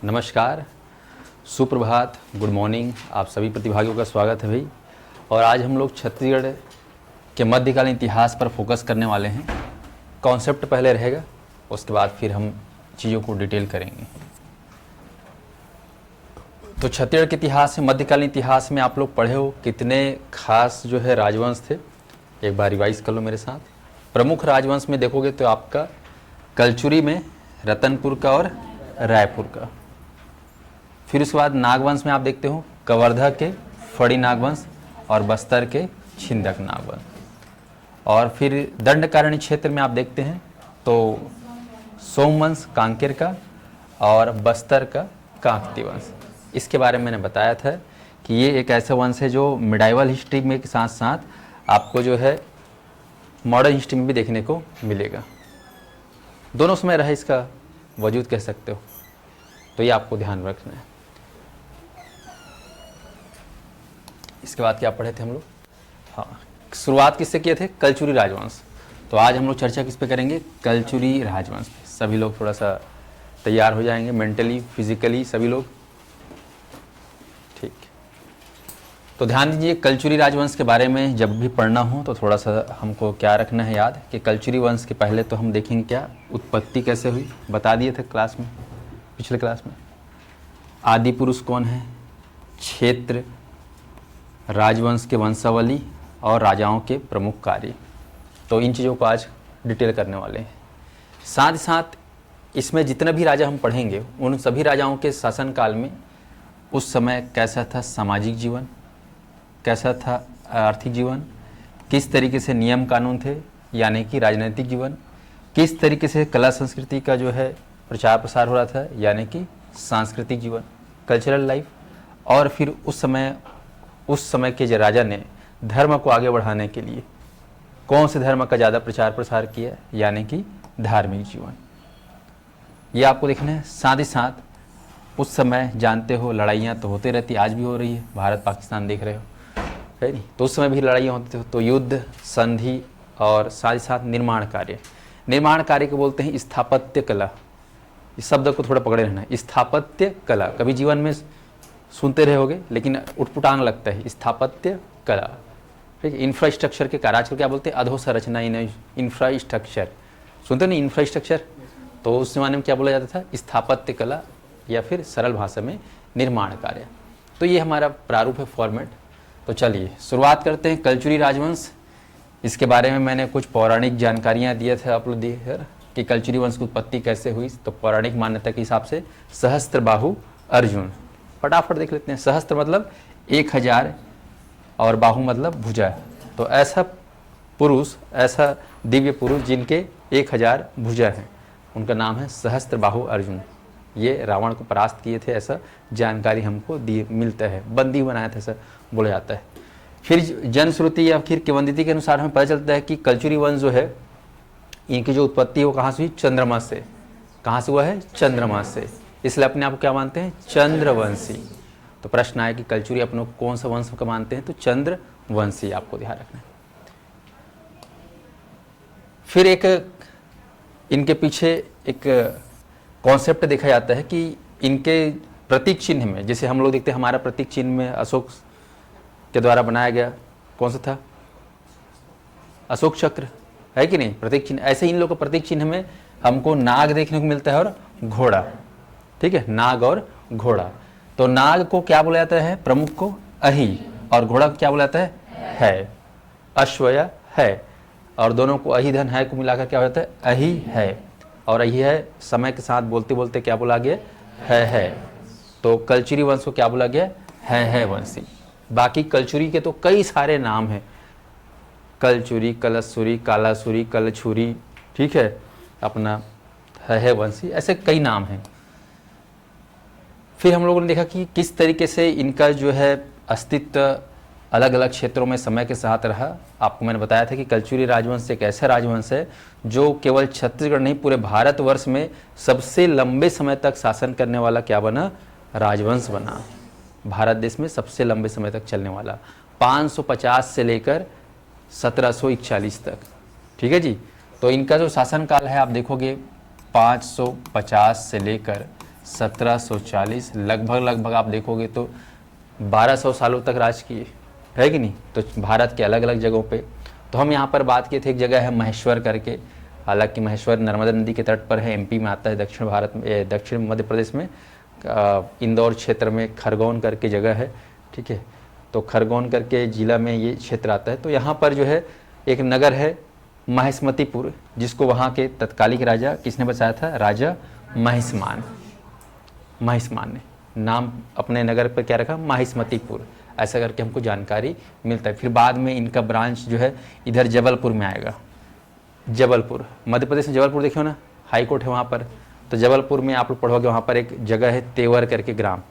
नमस्कार, सुप्रभात, good morning. आप सभी प्रतिभागियों का स्वागत है भाई। और आज हम लोग छत्तीसगढ़ के मध्यकालीन इतिहास पर फोकस करने वाले हैं। कॉन्सेप्ट पहले रहेगा, उसके बाद फिर हम चीज़ों को डिटेल करेंगे। तो छत्तीसगढ़ के इतिहास में, मध्यकालीन इतिहास में आप लोग पढ़े हो कितने खास जो है राजवंश थे। एक बार रिवाइज कर लो मेरे साथ। प्रमुख राजवंश में देखोगे तो आपका कलचुरी में रतनपुर का और रायपुर का। फिर उसके बाद नागवंश में आप देखते हो कवर्धा के फड़ी नागवंश और बस्तर के छिंदक नागवंश। और फिर दंडकारण्य क्षेत्र में आप देखते हैं तो सोमवंश कांकेर का और बस्तर का काकती वंश। इसके बारे में मैंने बताया था कि ये एक ऐसा वंश है जो मिडाइवल हिस्ट्री में के साथ साथ आपको जो है मॉडर्न हिस्ट्री में भी देखने को मिलेगा। दोनों समय रहा इसका वजूद कह सकते हो, तो ये आपको ध्यान रखना है। इसके बाद क्या पढ़े थे हम लोग? हाँ, शुरुआत किससे किए थे? कलचुरी राजवंश। तो आज हम लोग चर्चा किस पे करेंगे? कलचुरी राजवंश पे। सभी लोग थोड़ा सा तैयार हो जाएंगे, मेंटली फिजिकली सभी लोग। ठीक, तो ध्यान दीजिए, कलचुरी राजवंश के बारे में जब भी पढ़ना हो तो थोड़ा सा हमको क्या रखना है याद कि कलचुरी वंश के पहले तो हम देखेंगे क्या उत्पत्ति कैसे हुई। बता दिए थे क्लास में, पिछले क्लास में। आदि पुरुष कौन है, क्षेत्र, राजवंश के वंशावली और राजाओं के प्रमुख कार्य। तो इन चीज़ों को आज डिटेल करने वाले हैं। साथ ही साथ इसमें जितने भी राजा हम पढ़ेंगे उन सभी राजाओं के शासनकाल में उस समय कैसा था सामाजिक जीवन, कैसा था आर्थिक जीवन, किस तरीके से नियम कानून थे यानी कि राजनीतिक जीवन, किस तरीके से कला संस्कृति का जो है प्रचार प्रसार हो रहा था यानी कि सांस्कृतिक जीवन, कल्चरल लाइफ। और फिर उस समय के जो राजा ने धर्म को आगे बढ़ाने के लिए कौन से धर्म का ज़्यादा प्रचार प्रसार किया यानी कि धार्मिक जीवन, ये आपको देखना है। साथ ही साथ उस समय जानते हो लड़ाइयाँ तो होते रहती, आज भी हो रही है, भारत पाकिस्तान देख रहे हो, है नहीं? तो उस समय भी लड़ाइयाँ होती थी। तो युद्ध, संधि और साथ ही साथ निर्माण कार्य। निर्माण कार्य को बोलते हैं स्थापत्य कला। इस शब्द को थोड़ा पकड़े रहना है, स्थापत्य कला। कभी जीवन में सुनते रहोगे लेकिन उटपुटांग लगता है, स्थापत्य कला। ठीक है, इंफ्रास्ट्रक्चर के कार्य आजकल क्या बोलते हैं? अधोसंरचना, इंफ्रास्ट्रक्चर। सुनते नहीं इंफ्रास्ट्रक्चर? तो उस जमाने में क्या बोला जाता था? स्थापत्य कला या फिर सरल भाषा में निर्माण कार्य। तो ये हमारा प्रारूप है, फॉर्मेट। तो चलिए शुरुआत करते हैं कलचुरी राजवंश। इसके बारे में मैंने कुछ पौराणिक जानकारियाँ दिए थे आप लोग दिए कि कलचुरी वंश की उत्पत्ति कैसे हुई। तो पौराणिक मान्यता के हिसाब से सहस्त्रबाहु अर्जुन, फटाफट देख लेते हैं। सहस्त्र मतलब 1000 और बाहु मतलब भुजा। तो ऐसा पुरुष, ऐसा दिव्य पुरुष जिनके 1000 भुजा हैं, उनका नाम है सहस्त्रबाहु अर्जुन। ये रावण को परास्त किए थे, ऐसा जानकारी हमको दिए मिलता है। बंदी बनाया था ऐसा बोला जाता है। फिर जनश्रुति या फिर किंवदंती के अनुसार हमें पता चलता है कि कलचुरी वंश जो है, इनकी जो उत्पत्ति है वो कहाँ से हुई? चंद्रमा से। कहाँ से हुआ है? चंद्रमा से। इसलिए अपने आप को क्या मानते हैं? चंद्रवंशी। तो प्रश्न आया कि कलचुरी अपनों को कौन सा वंश का मानते हैं? तो चंद्रवंशी, आपको ध्यान रखना है। फिर इनके पीछे एक कॉन्सेप्ट देखा जाता है कि इनके प्रतीक चिन्ह में, जैसे हम लोग देखते हैं हमारा प्रतीक चिन्ह में अशोक के द्वारा बनाया गया कौन सा था? अशोक चक्र, है कि नहीं? प्रतीक चिन्ह। ऐसे इन लोगों का प्रतीक चिन्ह में हमको नाग देखने को मिलता है और घोड़ा। ठीक है, नाग और घोड़ा। तो नाग को क्या बोला जाता है? प्रमुख को अहि, और घोड़ा को क्या बोला जाता है? अश्व या है। और दोनों को अहि धन है को मिलाकर क्या हो जाता है? अहि है। और अहि है समय के साथ बोलते बोलते क्या बोला गया? है। तो कलचुरी वंश को क्या बोला गया? है वंशी। बाकी कलचुरी के तो कई सारे नाम हैं, कलचुरी, कलशुरी, कालासुरी, कलछुरी, ठीक है, अपना है वंशी, ऐसे कई नाम हैं। फिर हम लोगों ने देखा कि किस तरीके से इनका जो है अस्तित्व अलग अलग क्षेत्रों में समय के साथ रहा। आपको मैंने बताया था कि कलचुरी राजवंश एक ऐसा राजवंश है जो केवल छत्तीसगढ़ नहीं पूरे भारतवर्ष में सबसे लंबे समय तक शासन करने वाला क्या बना? राजवंश बना। भारत देश में सबसे लंबे समय तक चलने वाला, 550 से लेकर 1741 तक। ठीक है जी। तो इनका जो शासनकाल है आप देखोगे 550 से लेकर 1740 लगभग आप देखोगे तो 1200 सालों तक राज किए, है कि नहीं। तो भारत के अलग अलग जगहों पे, तो हम यहाँ पर बात किए थे, एक जगह है महेश्वर करके, हालांकि महेश्वर नर्मदा नदी के तट पर है, एमपी में आता है, दक्षिण भारत में, दक्षिण मध्य प्रदेश में इंदौर क्षेत्र में खरगोन करके जगह है, ठीक है। तो खरगोन करके जिला में ये क्षेत्र आता है। तो यहाँ पर जो है एक नगर है महिष्मतीपुर, जिसको वहाँ के तत्कालिक राजा किसने बसाया था, राजा महिष्मान ने नाम अपने नगर पर क्या रखा, महिष्मतीपुर, ऐसा करके हमको जानकारी मिलता है। फिर बाद में इनका ब्रांच जो है इधर जबलपुर में आएगा। जबलपुर मध्य प्रदेश में, जबलपुर देखियो ना, हाई कोर्ट है वहाँ पर। तो जबलपुर में आप लोग पढ़ोगे, वहाँ पर एक जगह है तेवर करके ग्राम,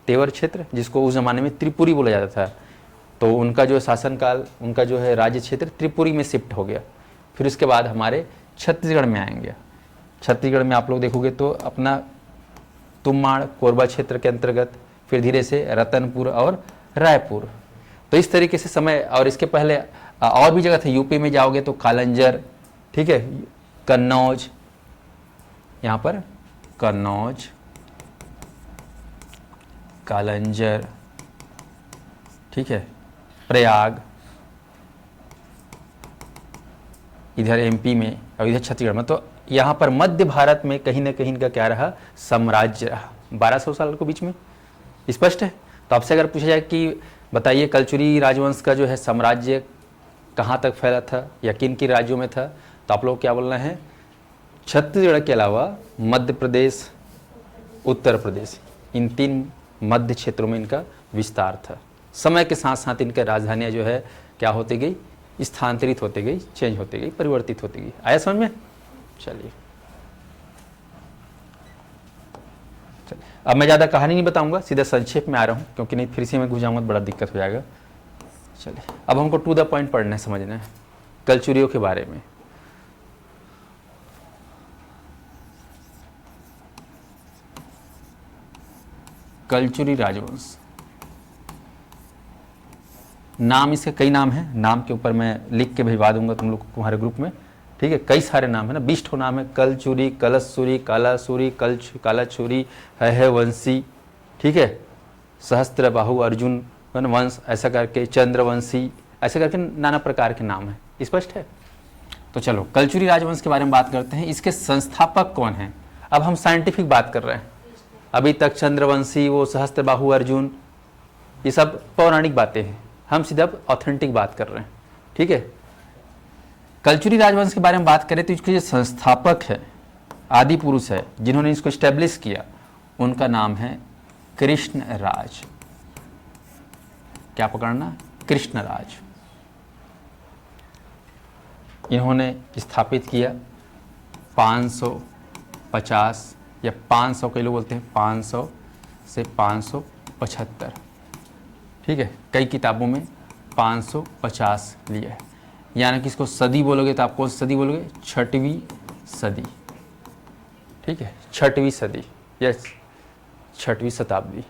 तेवर क्षेत्र, जिसको उस ज़माने में त्रिपुरी बोला जाता था। तो उनका जो शासनकाल, उनका जो है राज्य क्षेत्र त्रिपुरी में शिफ्ट हो गया। फिर उसके बाद हमारे छत्तीसगढ़ में आएंगे। छत्तीसगढ़ में आप लोग देखोगे तो अपना तुम्माड़ कोरबा क्षेत्र के अंतर्गत, फिर धीरे से रतनपुर और रायपुर। तो इस तरीके से समय, और इसके पहले और भी जगह थे। यूपी में जाओगे तो कालंजर, ठीक है, कन्नौज, यहाँ पर कन्नौज, कालंजर, ठीक है, प्रयाग, इधर एमपी में और इधर छत्तीसगढ़ में। तो यहाँ पर मध्य भारत में कहीं ना कहीं इनका क्या रहा, साम्राज्य रहा 1200 साल के बीच में। स्पष्ट है। तो आपसे अगर पूछा जाए कि बताइए कलचुरी राजवंश का जो है साम्राज्य कहाँ तक फैला था या किन किन राज्यों में था, तो आप लोग क्या बोलना है, छत्तीसगढ़ के अलावा मध्य प्रदेश, उत्तर प्रदेश, इन 3 मध्य क्षेत्रों में इनका विस्तार था। समय के साथ साथ इनकी राजधानियाँ जो है क्या होती गई, स्थानांतरित होती गई, चेंज होती गई, परिवर्तित होती गई। आया समझ में। चलिए अब मैं ज़्यादा कहानी नहीं बताऊंगा, सीधा संक्षेप में आ रहा हूँ, क्योंकि नहीं फिर से मैं घुस जाऊंगा तो बड़ा दिक्कत हो जाएगा। चलिए अब हमको टू द पॉइंट पढ़ना है, समझना है कलचुरियों के बारे में। कलचुरी राजवंश, नाम इसके कई नाम हैं, नाम के ऊपर मैं लिख के भिजवा दूंगा तुम लोग को तुम्हारे ग्रुप में, ठीक है। कई सारे नाम है ना, 20 ठो नाम है, कलचुरी, कलशुरी, कालासुरी, कालाछुरी, है वंशी, ठीक है, सहस्त्र बाहु, अर्जुन वंश, ऐसा करके चंद्रवंशी, ऐसे करके नाना प्रकार के नाम है। स्पष्ट है। तो चलो कलचुरी राजवंश के बारे में बात करते हैं। इसके संस्थापक कौन हैं। अब हम साइंटिफिक बात कर रहे हैं, अभी तक चंद्रवंशी, वो सहस्त्र बाहु, अर्जुन, ये सब पौराणिक बातें हैं, हम सीधा ऑथेंटिक बात कर रहे हैं, ठीक है। कलचुरी राजवंश के बारे में बात करें तो इसके जो संस्थापक है, आदि पुरुष है, जिन्होंने इसको स्टैब्लिश किया, उनका नाम है कृष्णराज। क्या पकड़ना, कृष्णराज। इन्होंने स्थापित किया 550 या 500, कई लोग बोलते हैं 500 से 575, ठीक है। कई किताबों में 550 लिया है, यानी कि इसको सदी बोलोगे तो आप कौन सी सदी बोलोगे, 6वीं सदी, ठीक है, 6वीं सदी, यस, 6वीं शताब्दी।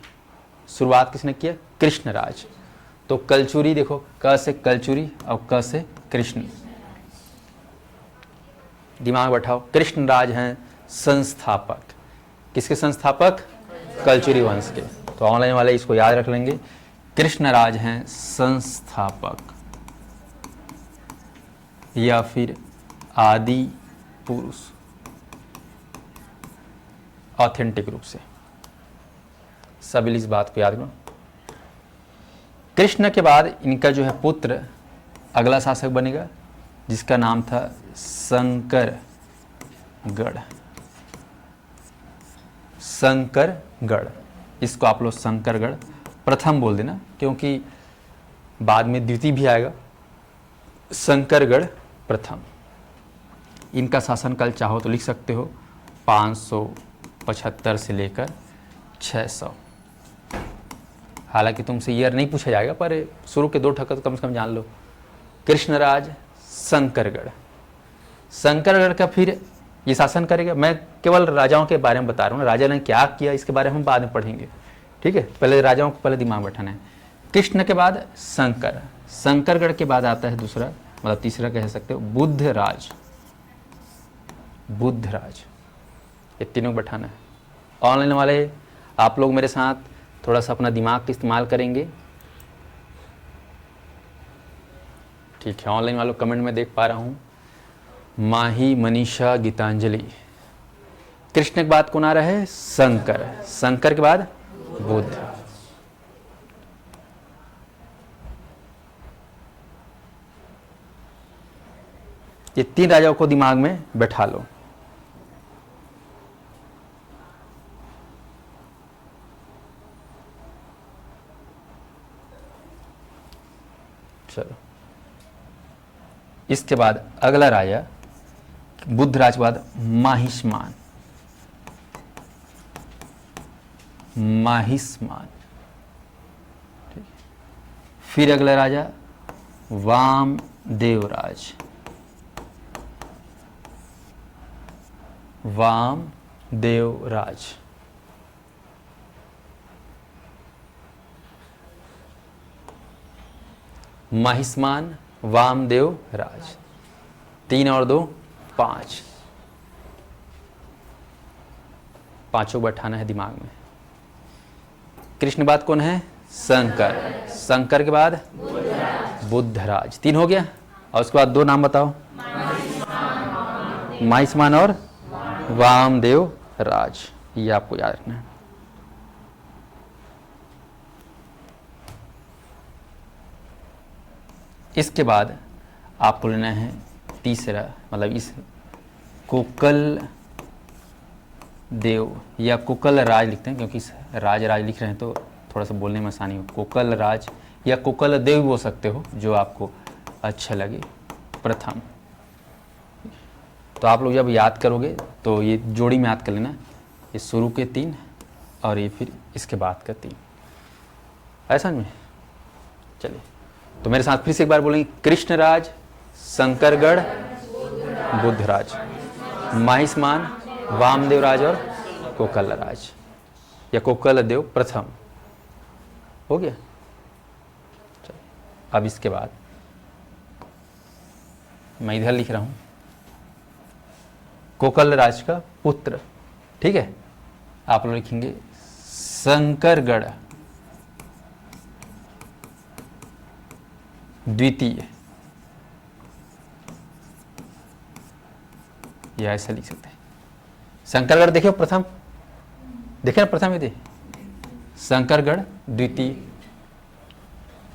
शुरुआत किसने किया, कृष्णराज। तो कलचुरी देखो, क से कलचुरी और क से कृष्ण, दिमाग बैठाओ। कृष्णराज हैं संस्थापक, किसके संस्थापक, कलचुरी वंश के। तो ऑनलाइन वाले इसको याद रख लेंगे, कृष्णराज हैं संस्थापक या फिर आदि पुरुष, ऑथेंटिक रूप से। सब इस बात को याद करो। कृष्ण के बाद इनका जो है पुत्र अगला शासक बनेगा, जिसका नाम था शंकरगढ़। शंकरगढ़, इसको आप लोग शंकरगढ़ प्रथम बोल देना, क्योंकि बाद में द्वितीय भी आएगा। शंकरगढ़ प्रथम। इनका शासनकाल चाहो तो लिख सकते हो 575 से लेकर 600। हालांकि तुमसे ईयर नहीं पूछा जाएगा, पर शुरू के 2 ठक्कर तो कम से कम जान लो। कृष्णराज, शंकरगढ़। शंकरगढ़ का फिर ये शासन करेगा। मैं केवल राजाओं के बारे में बता रहा हूँ, राजा ने क्या किया इसके बारे में हम बाद में पढ़ेंगे, ठीक है। पहले राजाओं को पहले दिमाग बैठाना है। कृष्ण के बाद शंकर, शंकरगढ़ के बाद आता है दूसरा, मतलब तीसरा कह सकते हो, बुद्धराज। बुद्धराज ये तीनों को बैठाना है। ऑनलाइन वाले आप लोग मेरे साथ थोड़ा सा अपना दिमाग का इस्तेमाल करेंगे। ठीक है, ऑनलाइन वालों कमेंट में देख पा रहा हूँ, माही, मनीषा, गीतांजलि। कृष्ण के बाद कौन आ रहा है? शंकर। शंकर के बाद बुद्ध। ये तीन राजाओं को दिमाग में बैठा लो। चलो, इसके बाद अगला राजा बुद्ध राज के बाद माहिष्मान। माहिष्मान। फिर अगला राजा वामदेवराज। वामदेवराज। माहिष्मान, वामदेवराज। 3 और 2 5। पांचों बैठाना है दिमाग में। कृष्ण के बाद कौन है? शंकर। शंकर के बाद बुद्धराज। 3 हो गया। और उसके बाद 2 नाम बताओ। माहिष्मान और वामदेवराज। ये आपको याद रखना है। इसके बाद आपको लेना है तीसरा, मतलब इस कोकल देव या कोकल राज लिखते हैं, क्योंकि राज लिख रहे हैं तो थोड़ा सा बोलने में आसानी हो। कोकल राज या कोकल देव बोल सकते हो, जो आपको अच्छा लगे। प्रथम। तो आप लोग जब याद करोगे तो ये जोड़ी में याद कर लेना, ये शुरू के 3 और ये फिर इसके बाद का 3। ऐसा में चलिए, तो मेरे साथ फिर से एक बार बोलेंगे। कृष्णराज, शंकरगढ़, बुद्धराज, माहिष्मान, वामदेवराज और कोकलराज या कोकल देव प्रथम। हो गया। चलिए, अब इसके बाद मैं इधर लिख रहा हूं कोकलराज का पुत्र। ठीक है, आप लोग लिखेंगे शंकरगढ़ द्वितीय, या ऐसा लिख सकते हैं। शंकरगढ़ देखिए प्रथम, देखे ना प्रथम, ये शंकरगढ़ द्वितीय।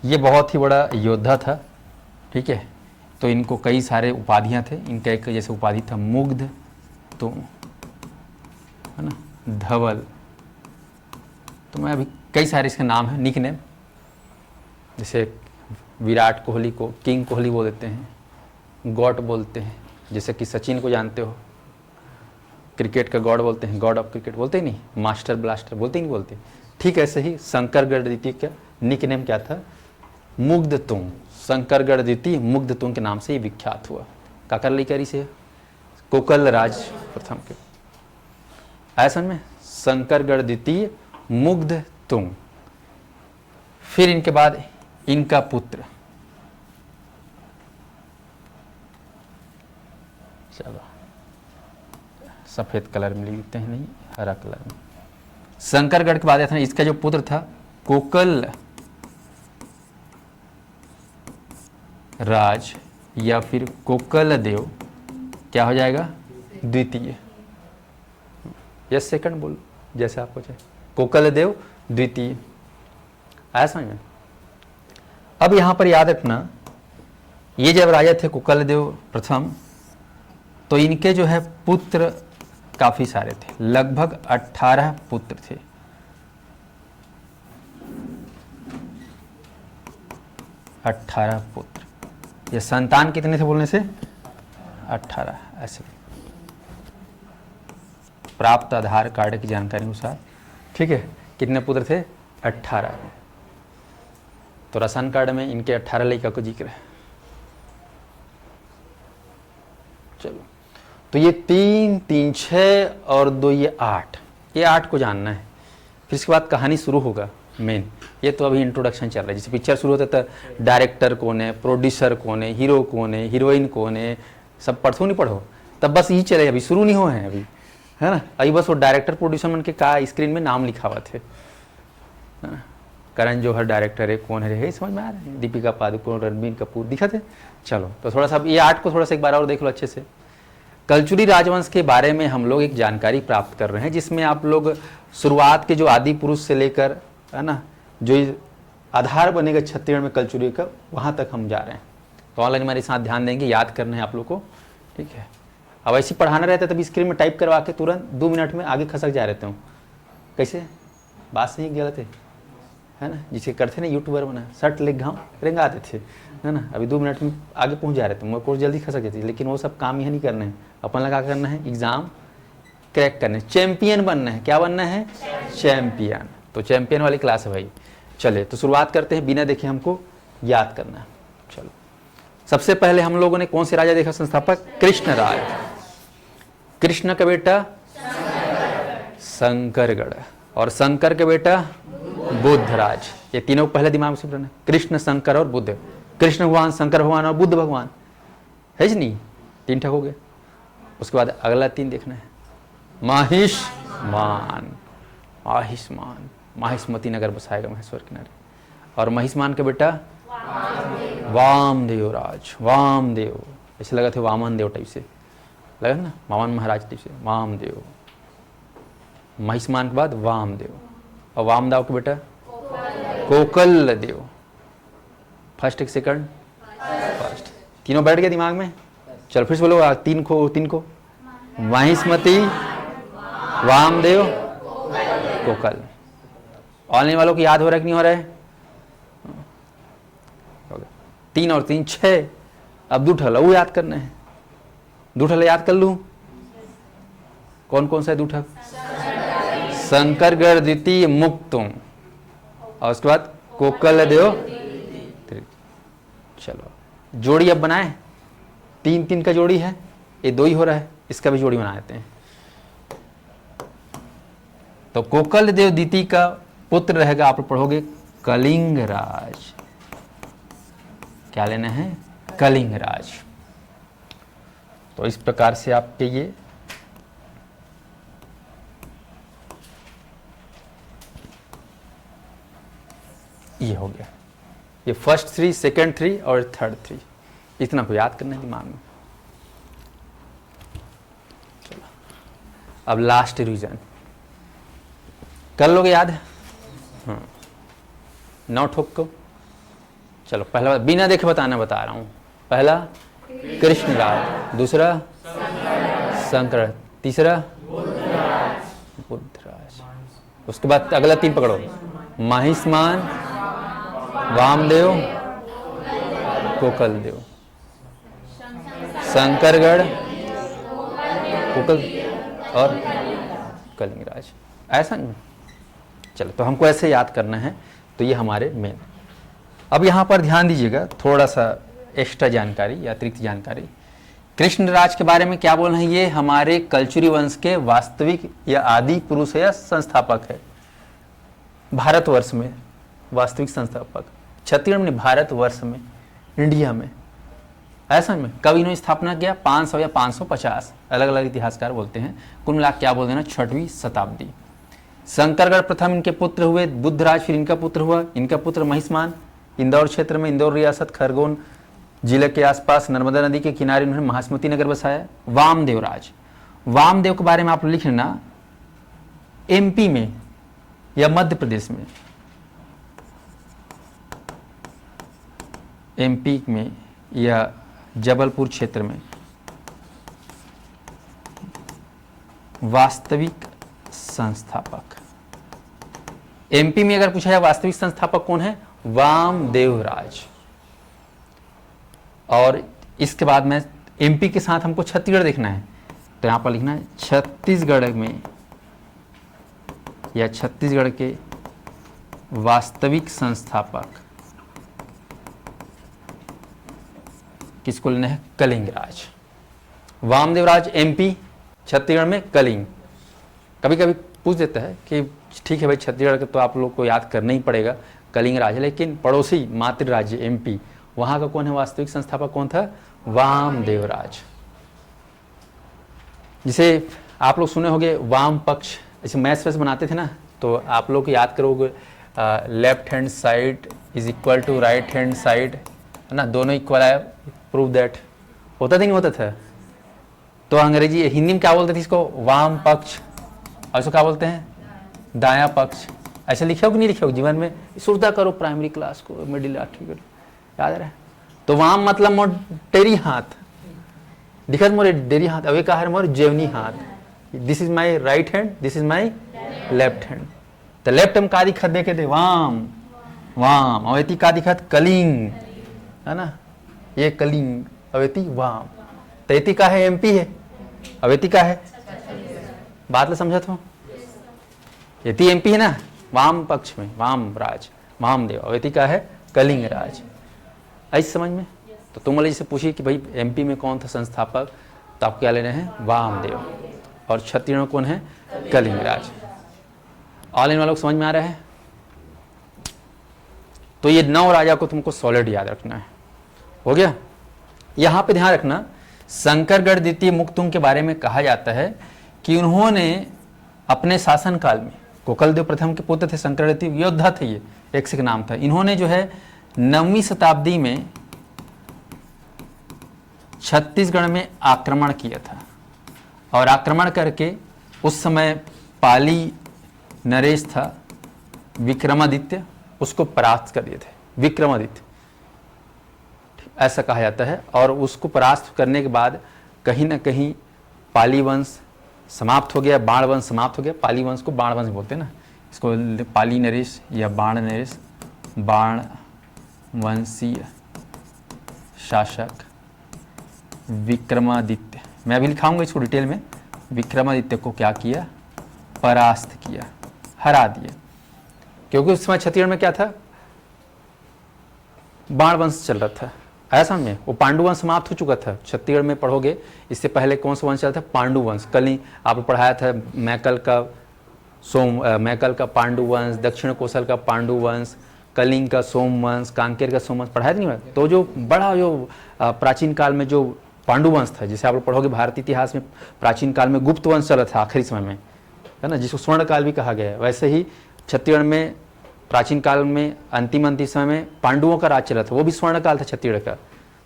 ये बहुत ही बड़ा योद्धा था। ठीक है, तो इनको कई सारे उपाधियां थे। इनका एक जैसे उपाधि था मुग्ध तुंग, है ना, धवल। तो मैं अभी कई सारे इसके नाम हैं, निक नेम। जैसे विराट कोहली को किंग कोहली बोल देते हैं, गॉड बोलते हैं। जैसे कि सचिन को जानते हो, क्रिकेट का गॉड बोलते हैं, गॉड ऑफ क्रिकेट बोलते ही नहीं, मास्टर ब्लास्टर बोलते ही नहीं बोलते। ठीक ऐसे ही शंकरगढ़ द्वितीय का निक नेम क्या था? मुग्ध तुंग। शंकरगढ़ द्वितीय मुग्ध तुंग के नाम से ये विख्यात हुआ। काकर लेकर इसे कोकल राज प्रथम के। ऐसा में शंकरगढ़ द्वितीय मुग्ध तुंग। फिर इनके बाद इनका पुत्र, चलो सफेद कलर में लिखते हैं, नहीं हरा कलर में। शंकरगढ़ के बाद था इसका जो पुत्र था कोकल राज या फिर कोकल देव, क्या हो जाएगा? द्वितीय। या सेकंड बोलो, जैसे आपको चाहे। कोकल देव द्वितीय। ऐसा में अब यहां पर याद रखना, ये जब राजा थे कोकल देव प्रथम, तो इनके जो है पुत्र काफी सारे थे, लगभग 18 पुत्र थे। 18 पुत्र। ये संतान कितने थे बोलने से? 18। ऐसे प्राप्त आधार कार्ड की जानकारी अनुसार, ठीक है, कितने पुत्र थे? 18। तो राशन कार्ड में इनके 18 लड़का को जिक्र है। चलो, तो ये 3 3 6 और 2 ये 8, ये 8 को जानना है। फिर इसके बाद कहानी शुरू होगा मेन। ये तो अभी इंट्रोडक्शन चल रहा है। जैसे पिक्चर शुरू होता है तो डायरेक्टर कौन है, प्रोड्यूसर कौन है, हीरो कौन है, हीरोइन कौन है, सब पढ़ो नहीं पढ़ो, तब बस यही चले, अभी शुरू नहीं हुए हैं अभी, है ना। अभी बस वो डायरेक्टर प्रोड्यूसर बन के का स्क्रीन में नाम लिखा हुआ थे, है ना। करण जौहर डायरेक्टर है, कौन है, समझ में आ रहा है, दीपिका पादुकोण, रणबीर कपूर दिखते। चलो तो थोड़ा सा ये आर्ट को थोड़ा सा एक बार और देख लो अच्छे से। कलचुरी राजवंश के बारे में हम लोग एक जानकारी प्राप्त कर रहे हैं, जिसमें आप लोग शुरुआत के जो आदि पुरुष से लेकर, है ना, जो आधार बनेगा छत्तीसगढ़ में कलचुरी का, वहाँ तक हम जा रहे हैं। तो ऑनलाइन हमारे साथ ध्यान देंगे, याद करना है आप लोग को, ठीक है। अब ऐसे पढ़ाना रहता है तभी स्क्रीन में टाइप करवा के तुरंत 2 मिनट में आगे खसक जा रहते हूँ। कैसे बात सही गलत है ना, जिसे करते ना यूट्यूबर बना, शर्ट लेग घाव रेंगा आते थे, है ना, अभी 2 मिनट में आगे पहुँच जा रहे थे, कोर्स जल्दी खसक जाती है। लेकिन वो सब काम यह नहीं करना है, अपन लगा करना है एग्ज़ाम क्रैक करने, चैंपियन बनना है। क्या बनना है? चैंपियन। तो चैंपियन वाली क्लास है भाई। चलिए तो शुरुआत करते हैं, बिना देखे हमको याद करना है। चलो सबसे पहले हम लोगों ने कौन से राजा देखा संस्थापक? कृष्णराज। कृष्ण का बेटा शंकरगढ़, और शंकर के बेटा बुद्धराज। ये तीनों पहले दिमाग से रखना, कृष्ण, शंकर और बुद्ध। कृष्ण भगवान, शंकर भगवान और बुद्ध भगवान, है जी नहीं, 3 ठक हो गए। उसके बाद अगला 3 देखना है, महिष्मान। महिष्मान, माहिष्मती नगर बसाएगा महेश्वर किनारे। और महिष्मान के बेटा वामदेव राज। वामदेव ऐसे लगा थे वामन देव टाइप से लगा ना, वामन महाराज टाइप से, वामदेव। महिष्मान के बाद वामदेव, और वामदेव के बेटा कोकल देव। फर्स्ट एक सेकंड फर्स्ट, तीनों बैठ गए दिमाग में। चलो फिर से बोलो, 3 को महिष्मती, वामदेव, कोकल। ऑनलाइन वालों को याद हो रहा है कि नहीं हो रहा है? 3 और 3 6। अब दूठल वो याद करना है। दूठल याद कर लूं, कौन कौन सा है दूठल? शंकरगढ़ द्वितीय मुक्तुम, और उसके बाद कोकल देव। चलो जोड़ी अब बनाए, 3 का जोड़ी है, ये 2 ही हो रहा है, इसका भी जोड़ी बना देते हैं। तो कोकल देव द्वितीय का पुत्र रहेगा, आप पढ़ोगे कलिंगराज। क्या लेना है? कलिंगराज। तो इस प्रकार से आपके ये हो गया। ये फर्स्ट 3, सेकंड 3 और थर्ड 3, इतना को याद करना है दिमाग में। चलो अब लास्ट रिवीजन कर लोगे याद? हाँ, 9 ठोक को। चलो पहला बिना देखे बताना बता रहा हूं। पहला कृष्णराज, दूसरा शंकर, तीसरा बुद्धराज। उसके बाद अगला 3 पकड़ो, महिष्मान, वामदेव, कोकल देव, शंकरगढ़, कोकल और कलिंगराज। ऐसा नहीं। चलो तो हमको ऐसे याद करना है। तो ये हमारे मेन। अब यहाँ पर ध्यान दीजिएगा, थोड़ा सा एक्स्ट्रा जानकारी या अतिरिक्त जानकारी। कृष्णराज के बारे में क्या बोल रहे हैं? ये हमारे कलचुरी वंश के वास्तविक या आदि पुरुष है या संस्थापक है भारतवर्ष में। वास्तविक संस्थापक छत्तीसगढ़ में, भारतवर्ष में, इंडिया में। ऐसा में कब इन्होंने स्थापना किया? 500 या 550, अलग अलग इतिहासकार बोलते हैं। कुल मिला क्या बोल देना, 6वीं शताब्दी। शंकरगढ़ प्रथम इनके पुत्र हुए, बुद्धराज फिर इनका पुत्र हुआ। इनका पुत्र महिष्मान इंदौर क्षेत्र में, इंदौर रियासत खरगोन जिले के आसपास नर्मदा नदी के किनारे उन्होंने महास्मृति नगर बसाया। वामदेव राज, वामदेव के बारे में आप लिख लेना, एमपी में या मध्य प्रदेश में, एमपी में या जबलपुर क्षेत्र में वास्तविक संस्थापक। एमपी में अगर पूछा जाए वास्तविक संस्थापक कौन है? वामदेव राज। और इसके बाद में एमपी के साथ हमको छत्तीसगढ़ देखना है, तो यहां पर लिखना है छत्तीसगढ़ में या छत्तीसगढ़ के वास्तविक संस्थापक किसको लेना है? कलिंगराज। वामदेव राज एमपी, छत्तीसगढ़ में कलिंग। कभी कभी पूछ देता है कि ठीक है भाई छत्तीसगढ़ का तो आप लोग को याद करना ही पड़ेगा कलिंगराज, लेकिन पड़ोसी मातृ राज्य एमपी, वहां का कौन है वास्तविक संस्थापक? कौन था? वामदेव राज। जिसे आप लोग सुने होंगे वाम पक्ष, जैसे मैथ्स वैस बनाते थे ना, तो आप लोग याद करोगे left hand side is equal to right hand side, है ना, दोनों इक्वल है, प्रूव दैट। होता था नहीं होता था? तो अंग्रेजी हिंदी में क्या बोलते थे इसको? वाम पक्ष। और इसको क्या बोलते हैं? दायां पक्ष। ऐसे लिखे हो कि नहीं लिखे हो जीवन में? सुरता करो प्राइमरी क्लास को, मिडिल आठवीं को याद रहे। तो वाम मतलब मोर टेरी हाथ, दिखत मोरे डेरी हाथ, अवे का है मोर जेवनी हाथ। This is my right hand, this is my left hand. तो लेफ्ट हम का दिखत देखे थे? वाम वाम। अवेती का दिखत? कलिंग, है ना, ये कलिंग, अवेती वाम। तैती का है? एमपी है। अवेती का है? बात ले समझत हो? यति एमपी है ना, वाम पक्ष में वाम राज, वामदेव। अवेती का है? कलिंग राज। ऐसे समझ में? तो तुम वाले जैसे पूछिए कि भाई एमपी में कौन था संस्थापक, तो आप क्या ले रहे हैं? वामदेव। और छत्तीसगढ़ में कौन है? कलिंग राज। ऑल इन वालों को समझ में आ रहा है? तो ये 9 राजा को तुमको सॉलिड याद रखना है। हो गया? यहां पे ध्यान रखना, शंकरगढ़ द्वितीय मुक्तुंग के बारे में कहा जाता है कि उन्होंने अपने शासनकाल में, कोकलदेव प्रथम के पुत्र थे शंकरगढ़ द्वितीय, योद्धा थे, ये एक से एक नाम था। इन्होंने जो है 9वीं शताब्दी में छत्तीसगढ़ में आक्रमण किया था, और आक्रमण करके उस समय पाली नरेश था विक्रमादित्य, उसको परास्त कर दिए थे। विक्रमादित्य ऐसा कहा जाता है। और उसको परास्त करने के बाद कहीं ना कहीं पाली वंश समाप्त हो गया, बाण वंश समाप्त हो गया। पाली वंश को बाण वंश बोलते हैं ना, इसको पाली नरेश या बाण नरेश, बाण वंशीय शासक विक्रमादित्य, मैं अभी लिखाऊंगा इसको डिटेल में। विक्रमादित्य को क्या किया? परास्त किया, हरा दिया। क्योंकि उस समय छत्तीसगढ़ में क्या था? बाण वंश चल रहा था। ऐसा में वो पांडु वंश समाप्त हो चुका था। छत्तीसगढ़ में पढ़ोगे, इससे पहले कौन सा वंश चला था? पांडु वंश। कल ही आपने पढ़ाया था मैकल का पांडु वंश, दक्षिण कोसल का पांडु वंश, कलिंग का सोम वंश, कांकेर का सोम वंश, पढ़ाया नहीं हुआ? तो जो बड़ा जो प्राचीन काल में जो पांडु वंश था, जिसे आप लोग पढ़ोगे भारतीय इतिहास में, प्राचीन काल में गुप्त वंश चला था आखिरी समय में, है ना, जिसको स्वर्ण काल भी कहा गया है। वैसे ही छत्तीसगढ़ में प्राचीन काल में अंतिम समय में पांडुओं का राज चला था, वो भी स्वर्ण काल था छत्तीसगढ़ का।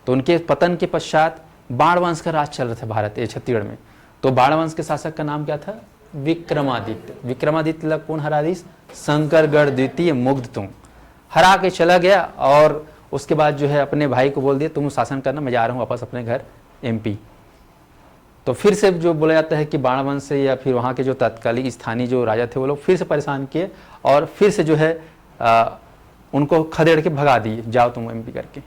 तो उनके पतन के पश्चात बाण वंश का राज चल रहा था भारत छत्तीसगढ़ में। तो बाण वंश के शासक का नाम क्या था? विक्रमादित्य। विक्रमादित्य कौन हरा दी? शंकरगढ़ द्वितीय मुग्धतुंग हरा के चला गया। और उसके बाद जो है अपने भाई को बोल दिया तुम शासन करना, मैं जा रहा हूँ वापस अपने घर एमपी। तो फिर से जो बोला जाता है कि बाण वंश से या फिर वहाँ के जो तत्कालीन स्थानीय जो राजा थे वो लोग फिर से परेशान किए, और फिर से जो है उनको खदेड़ के भगा दिए, जाओ तुम एमपी करके।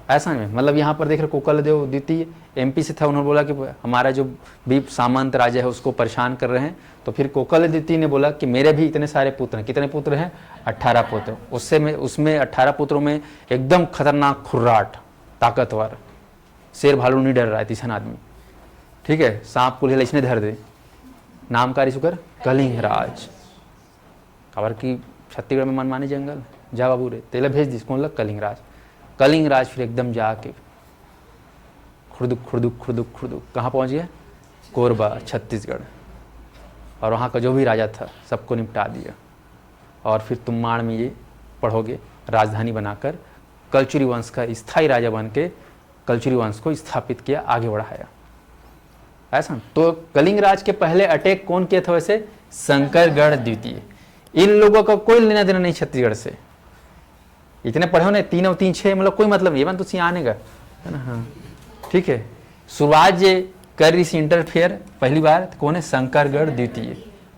ऐसा नहीं, मतलब यहाँ पर देख रहे कोकलदेव द्वितीय एमपी से था, उन्होंने बोला कि हमारा जो भी सामंत राजा है उसको परेशान कर रहे हैं। तो फिर कोकलदेव द्वितीय ने बोला कि मेरे भी इतने सारे पुत्र हैं। कितने पुत्र हैं? 18 पुत्र। उसमें 18 पुत्रों में एकदम खतरनाक, खुर्राट, ताकतवर, शेर भालू नहीं डर रहा है, तीसरा आदमी, ठीक है, सांप कुल्हे इसने धर दे, नामकारी सुकर कलिंग राज। खबर की छत्तीसगढ़ में मनमानी जंगल, जा बाबू रे तेला भेज दी, कौन लग? कलिंग राज। कलिंग राज फिर एकदम जाके खुर्दुक खुर्दुक खुर्दुक खुर्दुक कहाँ पहुँच गया? कोरबा, छत्तीसगढ़। और वहाँ का जो भी राजा था सबको निपटा दिया। और फिर तुम्माड़ में ये पढ़ोगे, राजधानी बनाकर कलचुरी वंश का स्थायी राजा बन के कलचुरी वंश को स्थापित किया, आगे बढ़ाया। ऐसा तो कलिंग राज के पहले अटैक कौन किया था? वैसे शंकरगढ़ द्वितीय। इन लोगों का कोई लेना देना नहीं छत्तीसगढ़ से। इतने पढ़े हो ना, 3 और 3 6, मतलब कोई मतलब नहीं, तो आने का है ना। हाँ ठीक है। शुरुआत जे कर रही इंटरफेयर पहली बार तो कौन है? शंकरगढ़ द्वितीय।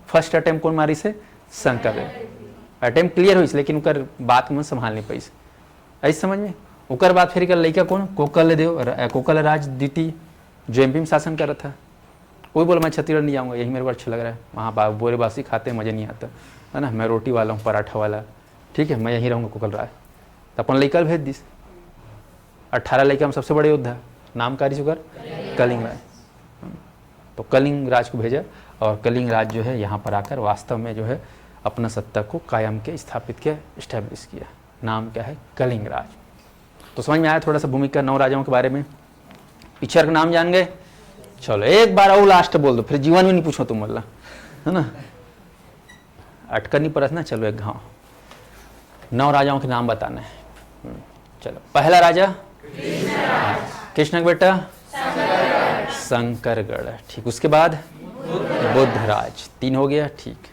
फर्स्ट अटेम्प्ट कौन मारी से? शंकरगढ़। अटेम्प्ट क्लियर हुई, लेकिन उकर बात में संभाल नहीं पाई। ऐसे समझ में? उकर बाद फिर लड़का कौन? कोकल राज द्वितीय, जो एमपी में शासन कर रहा था। वही बोला मैं छत्तीसगढ़ नहीं आऊँगा, यही मेरे को अच्छा लग रहा है, वहाँ बोरे बासी खाते हैं, मज़े नहीं आता, है ना, मैं रोटी वाला हूँ, पराठा वाला, ठीक है, मैं यहीं रहूँगा कोकल राज। तो अपन लड़का भेज दी, 18 लड़का हम सबसे बड़े योद्धा, नामकारी सुकर कलिंग राज। तो कलिंग राज को भेजा, और कलिंग राज जो है यहाँ पर आकर वास्तव में जो है अपना सत्ता को कायम के स्थापित किया, इस्टेब्लिश किया। नाम क्या है? कलिंग राज। तो समझ में आया थोड़ा सा भूमिका 9 राजाओं के बारे में। पिक्चर का नाम जान गए? चलो एक बार और लास्ट बोल दो, फिर जीवन में नहीं पूछो तुम बोला, है ना, अटकर नहीं पड़त ना। चलो एक गाँव 9 राजाओं के नाम बताना है। चलो पहला राजा कृष्ण का बेटा शंकरगढ़, ठीक। उसके बाद बुद्धराज, 3 हो गया, ठीक।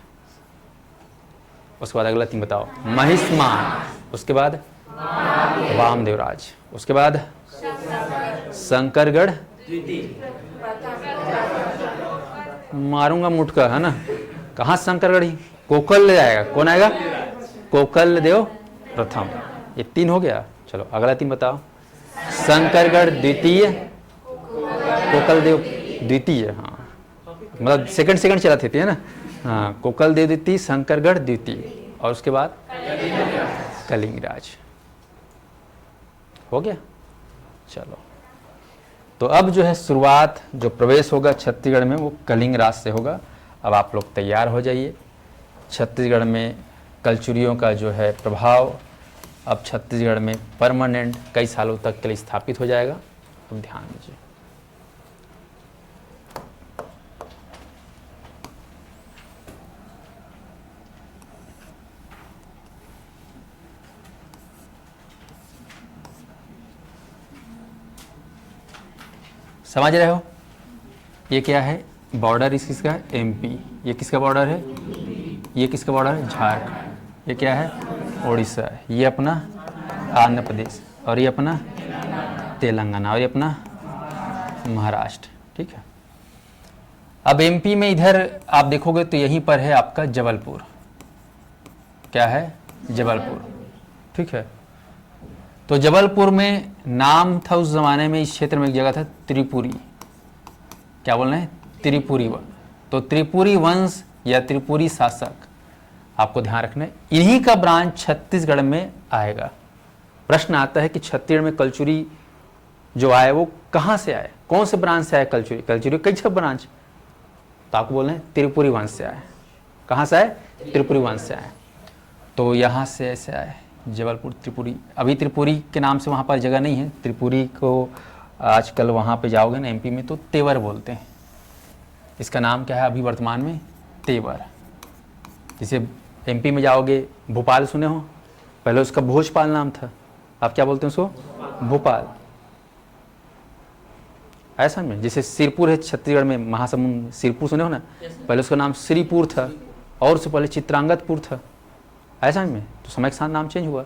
उसके बाद अगला 3 बताओ। महिष्मान, उसके बाद वामदेवराज, उसके बाद शंकरगढ़, मारूंगा मुटका, है ना। कहाँ शंकरगढ़? कोकल ले जाएगा, कौन आएगा? कोकल देव प्रथम। ये 3 हो गया। चलो अगला 3 बताओ। शंकरगढ़ द्वितीय, कोकल देव द्वितीय, हाँ मतलब सेकंड चला थे, है ना। हाँ, कोकल देव द्वितीय, शंकरगढ़ द्वितीय, और उसके बाद कलिंगराज। हो गया। चलो तो अब जो है शुरुआत, जो प्रवेश होगा छत्तीसगढ़ में वो कलिंगराज से होगा। अब आप लोग तैयार हो जाइए। छत्तीसगढ़ में कलचुरियों का जो है प्रभाव अब छत्तीसगढ़ में परमानेंट कई सालों तक के लिए स्थापित हो जाएगा। अब ध्यान दीजिए। समझ रहे हो? ये क्या है? बॉर्डर इस किसका है? एमपी। ये किसका बॉर्डर है? ये किसका बॉर्डर है? झारखंड। ये क्या है? उड़ीसा। ये अपना आंध्र प्रदेश, और ये अपना तेलंगाना, और ये अपना महाराष्ट्र, ठीक है। अब एमपी में इधर आप देखोगे तो यहीं पर है आपका जबलपुर। क्या है? जबलपुर, ठीक है। तो जबलपुर में नाम था उस जमाने में, इस क्षेत्र में एक जगह था त्रिपुरी। क्या बोल रहे हैं? त्रिपुरी वंश। तो त्रिपुरी वंश या त्रिपुरी शासक, आपको ध्यान रखना है, इन्हीं का ब्रांच छत्तीसगढ़ में आएगा। प्रश्न आता है कि छत्तीसगढ़ में कलचुरी जो आए वो कहाँ से आए, कौन से ब्रांच से आए कलचुरी? कलचुरी कई सब ब्रांच, तो आपको बोल रहे हैं त्रिपुरी वंश से आए। कहाँ से आए? त्रिपुरी वंश से आए। तो यहाँ से ऐसे आए, जबलपुर त्रिपुरी। अभी त्रिपुरी के नाम से वहाँ पर जगह नहीं है। त्रिपुरी को आजकल वहाँ पे जाओगे ना एमपी में तो तेवर बोलते हैं। इसका नाम क्या है अभी वर्तमान में? तेवर। जैसे एमपी में जाओगे, भोपाल सुने हो, पहले उसका भोजपाल नाम था, आप क्या बोलते हैं उसको? भोपाल। ऐसा में जैसे सिरपुर है छत्तीसगढ़ में, महासमुंद सिरपुर सुने हो ना, पहले उसका नाम श्रीपुर था, और उससे पहले चित्रांगतपुर था। ऐसा में तो समय के साथ नाम चेंज हुआ।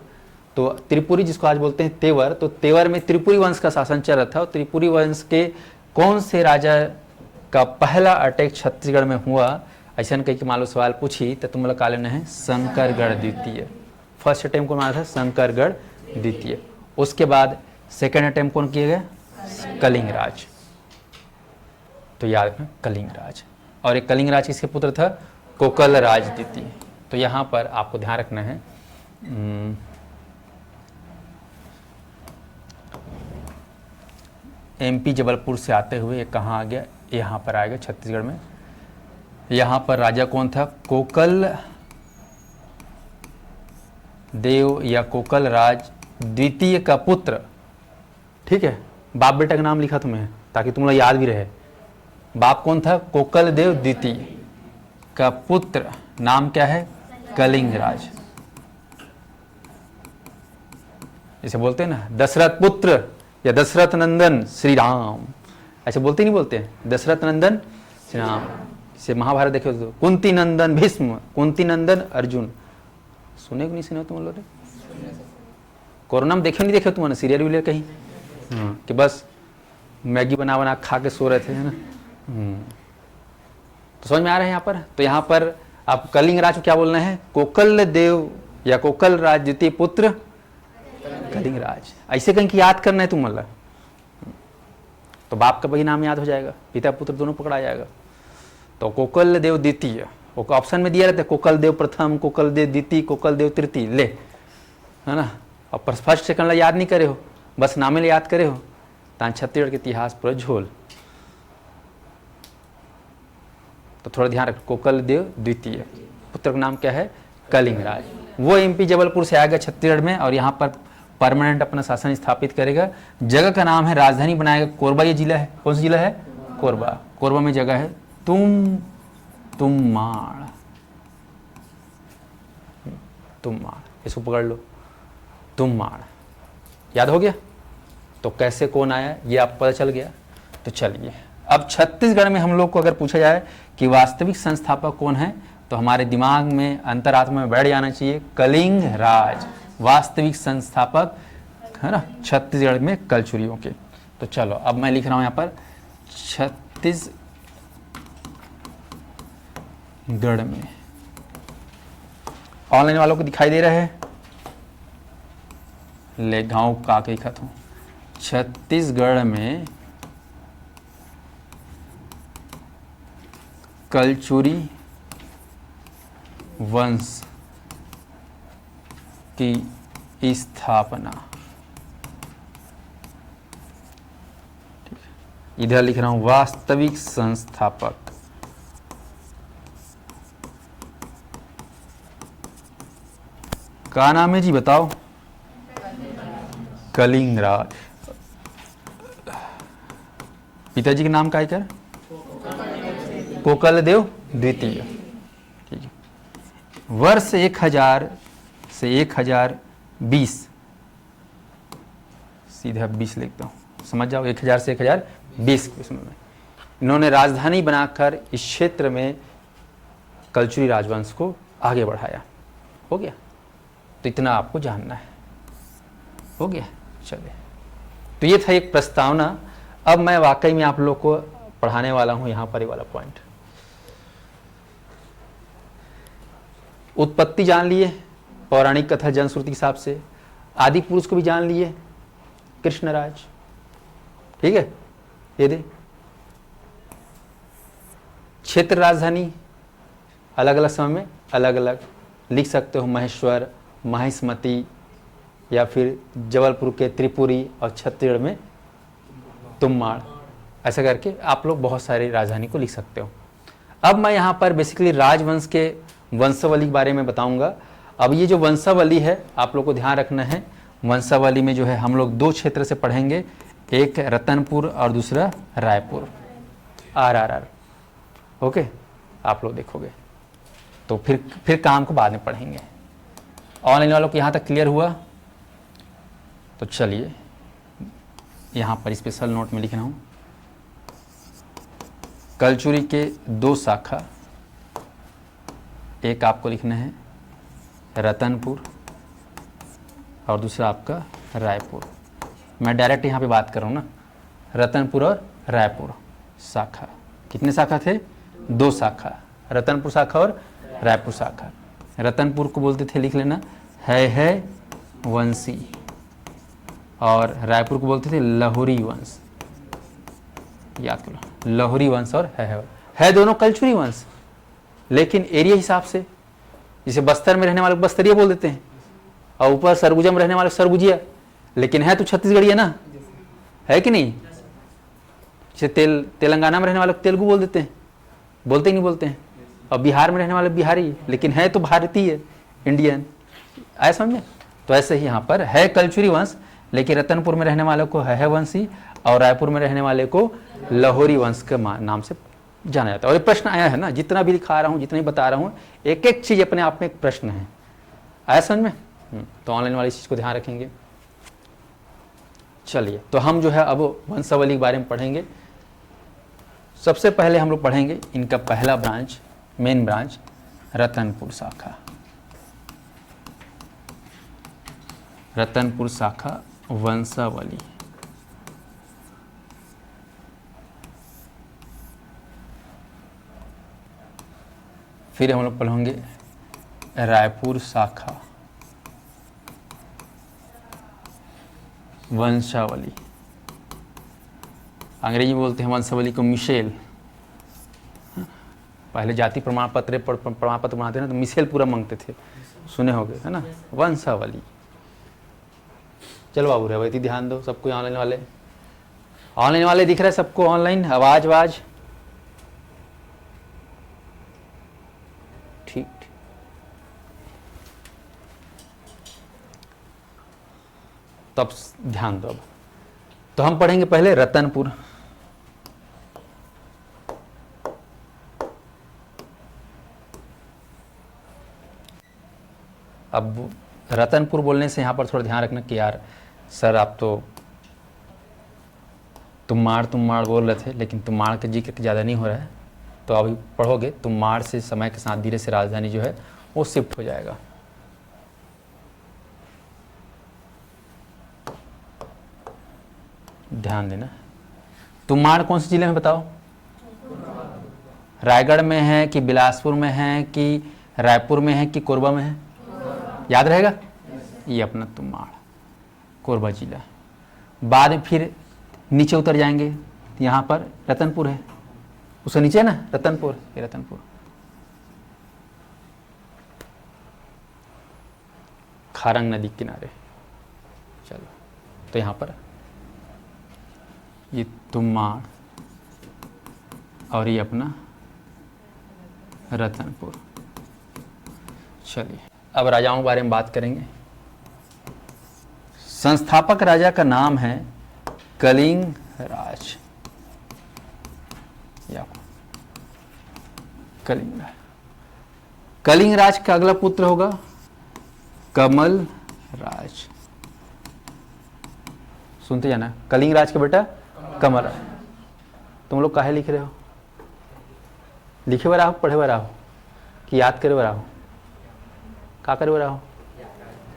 तो त्रिपुरी जिसको आज बोलते हैं तेवर, तो तेवर में त्रिपुरी वंश का शासन चल रहा था। और त्रिपुरी वंश के कौन से राजा का पहला अटैक छत्तीसगढ़ में हुआ, ऐसा कहीं के मालूम सवाल पूछी तो तुम लोग का लेना है शंकरगढ़ द्वितीय। फर्स्ट अटैम्प्ट कौन मारा था? शंकरगढ़ द्वितीय। उसके बाद सेकेंड अटैम्प्ट कौन किया गया? कलिंगराज। तो याद रखना कलिंगराज। और एक कलिंगराज किसके पुत्र था? कोकलराज द्वितीय। तो यहाँ पर आपको ध्यान रखना है, एमपी जबलपुर से आते हुए ये कहाँ आ गया? यहाँ पर आएगा छत्तीसगढ़ में। यहाँ पर राजा कौन था? कोकल देव या कोकल राज द्वितीय का पुत्र, ठीक है। बाप बेटा का नाम लिखा तुम्हें ताकि तुम लोग याद भी रहे। बाप कौन था? कोकल देव द्वितीय का पुत्र, नाम क्या है? कलिंगराज। इसे बोलते हैं ना दशरथ पुत्र या दशरथ नंदन श्री राम, ऐसे बोलते नहीं बोलते हैं? दशरथ नंदन श्री राम। इसे महाभारत देखे तो कुंती नंदन भीष्म, कुंती नंदन अर्जुन। सुने को नहीं सुने तुम लोग? कोरोना में देखे नहीं देखे तुमने सीरियल विलियर कहीं? कि बस मैगी बना बना खा के सो रहे थे, है ना। तो समझ में आ रहे हैं यहाँ पर? तो यहाँ पर आप कलिंगराज को क्या बोलना है? कोकल देव या कोकल राज द्वितीय पुत्र कलिंगराज। ऐसे कहीं की याद करना है तुम मतलब, तो बाप का वही नाम याद हो जाएगा, पिता पुत्र दोनों पकड़ा जाएगा। तो कोकल देव द्वितीय, वो ऑप्शन में दिया रहता है कोकल देव प्रथम, कोकल देव द्वितीय, कोकल देव तृतीय, ले, है ना। और फर्स्ट सेकंड याद नहीं करे हो, बस नामे ले याद करे हो, तान छत्तीसगढ़ के इतिहास पूरा झोल। तो थोड़ा ध्यान रख, कोकल देव द्वितीय, पुत्र का नाम क्या है? कलिंगराज। वो एमपी जबलपुर से आएगा छत्तीसगढ़ में और यहाँ पर परमानेंट अपना शासन स्थापित करेगा। जगह का नाम है, राजधानी बनाएगा कोरबा। ये जिला है, कौन सा जिला है? कोरबा, कोरबा में जगह है तुम्माड़, तुम्माड़, इसको पकड़ लो, तुम्माड़। याद हो गया? तो कैसे कौन आया ये आप पता चल गया। तो चलिए अब छत्तीसगढ़ में हम लोग को अगर पूछा जाए कि वास्तविक संस्थापक कौन है, तो हमारे दिमाग में अंतरात्मा में बैठ जाना चाहिए कलिंग राज, वास्तविक संस्थापक है ना छत्तीसगढ़ में कलचुरियों के। तो चलो अब मैं लिख रहा हूं यहां पर छत्तीसगढ़ में। ऑनलाइन वालों को दिखाई दे रहा है? ले गांव का के लिखा था। छत्तीसगढ़ में कलचुरी वंश की स्थापना, इधर लिख रहा हूं वास्तविक संस्थापक। का नाम है जी बताओ? कलिंग राज। पिताजी के नाम का है क्या? कोकल देव द्वितीय। ठीक है। वर्ष 1000 से 1020, सीधा 20 लिखता हूँ, समझ जाओ। 1000 से 1020 के समय में इन्होंने राजधानी बनाकर इस क्षेत्र में कलचुरी राजवंश को आगे बढ़ाया। हो गया? तो इतना आपको जानना है। हो गया? चलिए, तो ये था एक प्रस्तावना। अब मैं वाकई में आप लोग को पढ़ाने वाला हूं यहां पर ये वाला पॉइंट। उत्पत्ति जान लिए पौराणिक कथा जनश्रुति के हिसाब से, आदि पुरुष को भी जान लिए कृष्णराज। ठीक है? ये दे क्षेत्र राजधानी अलग अलग समय में अलग अलग लिख सकते हो, महेश्वर, महिष्मती, या फिर जबलपुर के त्रिपुरी और छत्तीसगढ़ में तुम्माड़। ऐसा करके आप लोग बहुत सारी राजधानी को लिख सकते हो। अब मैं यहाँ पर बेसिकली राजवंश के वंशावली के बारे में बताऊंगा। अब ये जो वंशावली है आप लोग को ध्यान रखना है, वंशावली में जो है हम लोग दो क्षेत्र से पढ़ेंगे, एक रतनपुर और दूसरा रायपुर, RRR। ओके, आप लोग देखोगे तो फिर काम को बाद में पढ़ेंगे। ऑनलाइन वालों को यहाँ तक क्लियर हुआ? तो चलिए यहाँ पर स्पेशल नोट में लिख रहा हूँ, कलचुरी के दो शाखा, एक आपको लिखना है रतनपुर और दूसरा आपका रायपुर। मैं डायरेक्ट यहाँ पे बात कर रहा हूँ ना, रतनपुर और रायपुर शाखा। कितने शाखा थे? दो शाखा, रतनपुर शाखा और रायपुर शाखा। रतनपुर को बोलते थे, लिख लेना, है वंशी, और रायपुर को बोलते थे लाहौरी वंश। याद करो, लाहौरी वंश और है दोनों कलचुरी वंश, लेकिन एरिया हिसाब से। जैसे बस्तर में रहने वाले को बस्तरिया बोल देते हैं, और ऊपर सरगुजा में रहने वाले को सरगुजिया, लेकिन है तो छत्तीसगढ़ी है ना, है कि नहीं? जैसे तेलंगाना में रहने वाले को तेलुगु बोल देते हैं, बोलते ही नहीं बोलते हैं। और बिहार में रहने वाले बिहारी, लेकिन है तो भारतीय, इंडियन। आया समझ में? तो ऐसे ही यहाँ पर है कलचुरी वंश, लेकिन रतनपुर में रहने वालों को है वंशी और रायपुर में रहने वाले को लाहौरी वंश के नाम से जाना जाता है। और ये प्रश्न आया है ना, जितना भी लिखा रहा हूँ, जितना भी बता रहा हूँ, एक एक चीज अपने आप में एक प्रश्न है। आया समझ में? तो ऑनलाइन वाली चीज को ध्यान रखेंगे। चलिए, तो हम जो है अब वंशावली के बारे में पढ़ेंगे। सबसे पहले हम लोग पढ़ेंगे इनका पहला ब्रांच, मेन ब्रांच, रतनपुर शाखा। रतनपुर शाखा वंशावली। फिर हम लोग पढ़ेंगे रायपुर शाखा वंशावली। अंग्रेजी में बोलते हैं वंशावली को मिशेल। पहले जाति प्रमाण पत्र बनाते ना, तो मिशेल पूरा मांगते थे, सुने होंगे है ना, वंशावली। चलो बाबू रेवती ध्यान दो, सबको ऑनलाइन वाले दिख रहे हैं सबको? ऑनलाइन आवाज ठीक। तब ध्यान दो। अब तो हम पढ़ेंगे पहले रतनपुर। अब रतनपुर बोलने से यहाँ पर थोड़ा ध्यान रखना कि यार सर आप तो तुम्माड़ बोल रहे थे, लेकिन तुम्माड़ का जिक्र ज़्यादा नहीं हो रहा है, तो अभी पढ़ोगे तुम्माड़ से समय के साथ धीरे से राजधानी जो है वो शिफ्ट हो जाएगा। ध्यान देना। तुम्माड़ कौन से जिले में बताओ? रायगढ़ में है कि बिलासपुर में है कि रायपुर में है कि कोरबा में है? याद रहेगा? ये अपना तुम्माड़ कोरबा जिला। बाद में फिर नीचे उतर जाएंगे, यहाँ पर रतनपुर है, उससे नीचे है ना रतनपुर, ये रतनपुर। खारंग नदी के किनारे। चलो तो यहाँ पर ये तुम्माड़ और ये अपना रतनपुर। चलिए अब राजाओं के बारे में बात करेंगे। संस्थापक राजा का नाम है कलिंग राज, या कलिंग राज। कलिंग राज का अगला पुत्र होगा कमल राज। सुनते जाना, कलिंग राज का बेटा कमल राज। तुम लोग काहे लिख रहे हो? लिखे हुए रहो, पढ़े हुए रहो कि याद करे हुए रहो? का करे हुए रहो?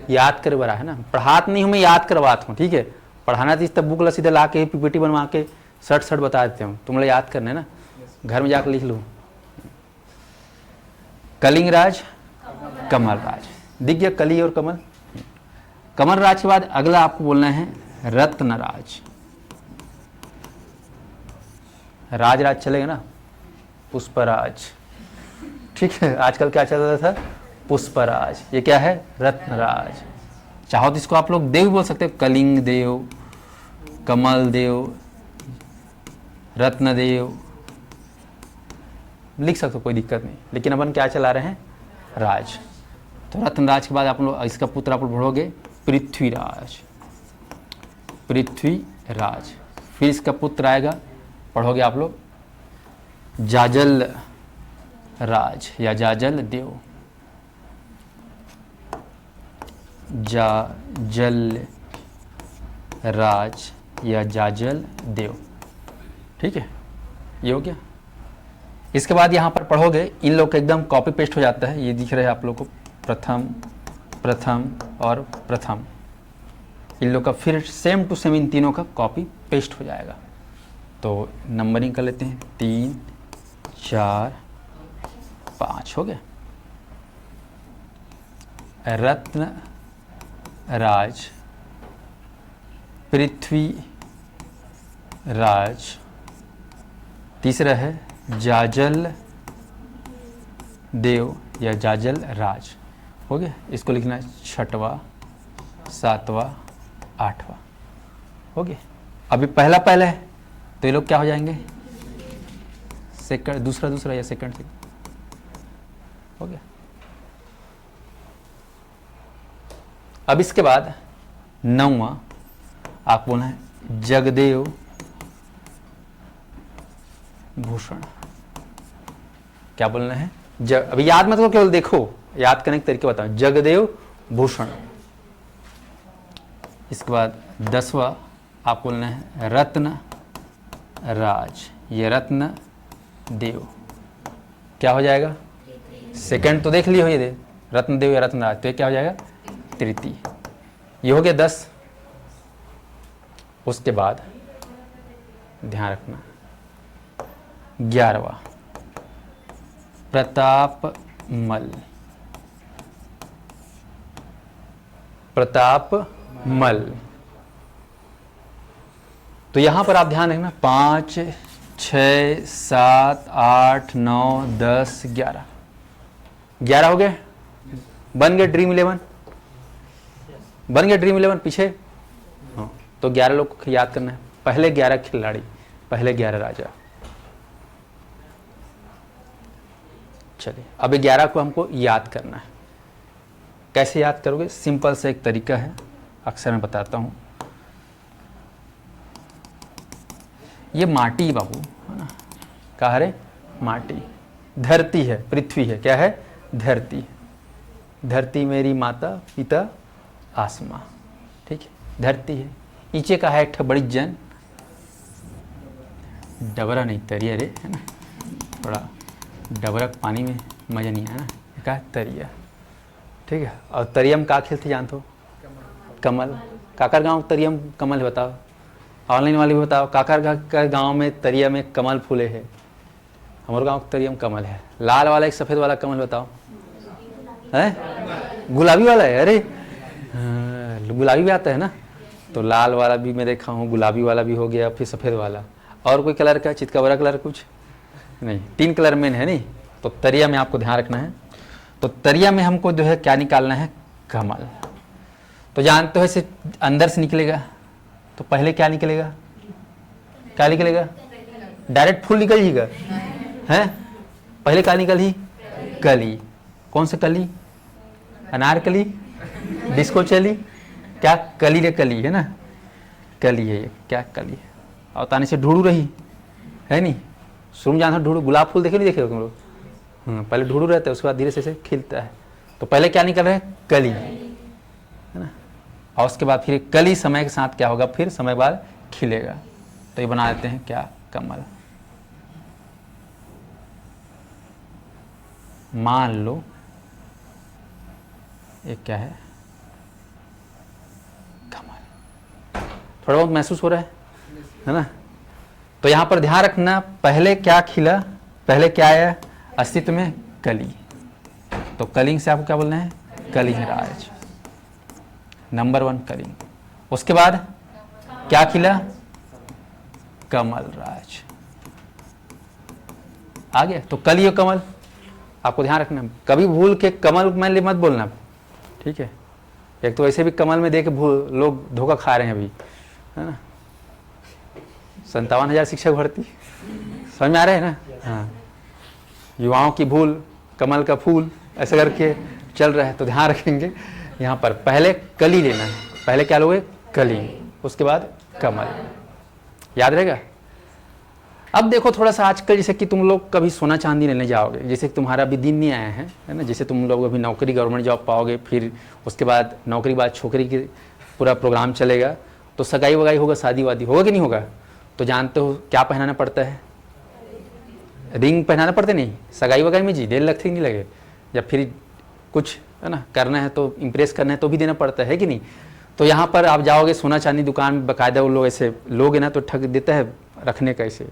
याद करे हुए रहा है ना। पढ़ात नहीं हूं मैं, याद करवाता हूँ, ठीक है। पढ़ाना तो तब बुक सीधे ला के पीपीटी बनवा के सट बता देते हूँ, तुम लोग याद करना है ना, घर में जाकर लिख लो। कलिंग राज कमल राज, दिख गया कली और कमल। कमल राज के बाद अगला आपको बोलना है रत्नराज। राज राज चलेगा ना, पुष्पराज, ठीक है। आजकल क्या चल रहा था? पुष्पराज। ये क्या है? रत्नराज। चाहो तो इसको आप लोग देव बोल सकते हो, कलिंग देव, कमल देव, रत्नदेव लिख सकते हो, कोई दिक्कत नहीं। लेकिन अपन क्या चला रहे हैं? राज। तो रत्नराज के बाद आप लोग इसका पुत्र आप लोग पढ़ोगे पृथ्वीराज। पृथ्वीराज। फिर इसका पुत्र आएगा, पढ़ोगे आप लोग जाजल राज या जाजल देव। जाजल राज या जाजल देव, ठीक है। ये हो गया। इसके बाद यहाँ पर पढ़ोगे, इन लोग का एकदम कॉपी पेस्ट हो जाता है। ये दिख रहा है आप लोग को, प्रथम, प्रथम और प्रथम। इन लोग का फिर सेम टू सेम इन तीनों का कॉपी पेस्ट हो जाएगा। तो नंबरिंग कर लेते हैं, 3 4 5 हो गया। रत्न राज, पृथ्वी राज, तीसरा है जाजल देव या जाजल राज, हो गया। इसको लिखना है 6वां, 7वां, 8वां, हो गया। अभी पहला है, तो ये लोग क्या हो जाएंगे? सेकंड, दूसरा या सेकंड, हो गया। अब इसके बाद 9वां आपको बोलना है जगदेव भूषण। क्या बोलना है? अभी याद मत करो, केवल देखो, याद करने के तरीके बताओ। जगदेव भूषण। इसके बाद 10वां आपको बोलना है रत्न राज, ये रत्न देव। क्या हो जाएगा? सेकंड तो देख लियो, ये रत्न देव या रत्न राज, तो ये क्या हो जाएगा? तृतीय। ये हो गया 10। उसके बाद ध्यान रखना 11वां प्रतापमल। प्रतापमल। तो यहां पर आप ध्यान रखना 5 6 7 8 9 10 11। 11 हो गए, बन गए ड्रीम 11, बन गया ड्रीम 11 पीछे। हाँ, तो 11 लोग को याद करना है, पहले 11 खिलाड़ी, पहले 11 राजा। चलिए अब 11 को हमको याद करना है। कैसे याद करोगे? सिंपल से एक तरीका है, अक्सर मैं बताता हूं। ये माटी बाबू है ना, कहा रे माटी, धरती है, पृथ्वी है, क्या है? धरती। धरती मेरी माता पिता आसमां, ठीक है, धरती है। नीचे का है एक बड़ी जन, डबरा नहीं तरिया रे, है ना, थोड़ा डबरक पानी में मजा नहीं है ना, का तरिया, ठीक है। और तरियम का खेलते जानते हो? कमल। काकर गांव तरियम कमल है, बताओ। ऑनलाइन वाले भी बताओ, काकर गांव में तरिया में कमल फूले है। हमारे गांव तरियम कमल है। लाल वाला एक सफ़ेद वाला कमल बताओ, है गुलाबी वाला है? अरे गुलाबी भी आता है ना, तो लाल वाला भी मैं देखा हूँ, गुलाबी वाला भी हो गया, फिर सफ़ेद वाला। और कोई कलर का, चितकबरा कलर कुछ नहीं, 3 कलर में है नहीं। तो तरिया में आपको ध्यान रखना है। तो तरिया में हमको जो है क्या निकालना है? कमल। तो जानते हो इसे अंदर से निकलेगा, तो पहले क्या निकलेगा? क्या निकलेगा? डायरेक्ट फूल निकल जाएगा, है? पहले क्या निकल ही? कली। कौन सा कली? अनारकली, डिस्को चली, क्या कली रे कली, है ना, कली है ये, क्या कली है। और ताने से ढूढ़ू रही है नहीं, शुरू में जानते हो ढूढ़ू, गुलाब फूल देखे नहीं देखे तुम लोग? पहले ढूढ़ू रहता है, उसके बाद धीरे से खिलता है। तो पहले क्या निकल रहा है? कली, है ना। और उसके बाद फिर कली समय के साथ क्या होगा? फिर समय बाद खिलेगा। तो ये बना देते हैं क्या? कमल। मान लो ये क्या है? कमल। थोड़ा बहुत महसूस हो रहा है ना। तो यहां पर ध्यान रखना, पहले क्या खिला? पहले क्या आया अस्तित्व में? कली। तो कलिंग से आपको क्या बोलना है? कलिंग राज, नंबर 1 कलिंग। उसके बाद क्या खिला? कमल राज आ गया। तो कली और कमल आपको ध्यान रखना, कभी भूल के कमल में मत बोलना, ठीक है। एक तो ऐसे भी कमल में देख भूल लोग धोखा खा रहे हैं अभी, है ना। 57,000 शिक्षक भर्ती, समझ में आ रहा है ना। हाँ, युवाओं की भूल, कमल का फूल, ऐसा करके चल रहा है। तो ध्यान रखेंगे यहाँ पर पहले कली लेना है। पहले क्या लोगे? कली, उसके बाद कमल, याद रहेगा। अब देखो थोड़ा सा आजकल जैसे कि तुम लोग कभी सोना चांदी लेने जाओगे, जैसे कि तुम्हारा अभी दिन नहीं आया है ना, जैसे तुम लोग अभी नौकरी गवर्नमेंट जॉब पाओगे, फिर उसके बाद नौकरी बाद छोकरी की पूरा प्रोग्राम चलेगा, तो सगाई वगाई होगा, शादी वादी होगा कि नहीं होगा। तो जानते हो क्या पहनाना पड़ता है? रिंग पहनाना पड़ता नहीं? सगाई वगाई में जी देर लगती नहीं लगे, जब फिर कुछ है ना करना है तो इम्प्रेस करना है तो भी देना पड़ता है कि नहीं। तो यहाँ पर आप जाओगे सोना चांदी दुकान में, बाकायदा वो लोग ऐसे लोग है ना तो ठग देता है रखने का, ऐसे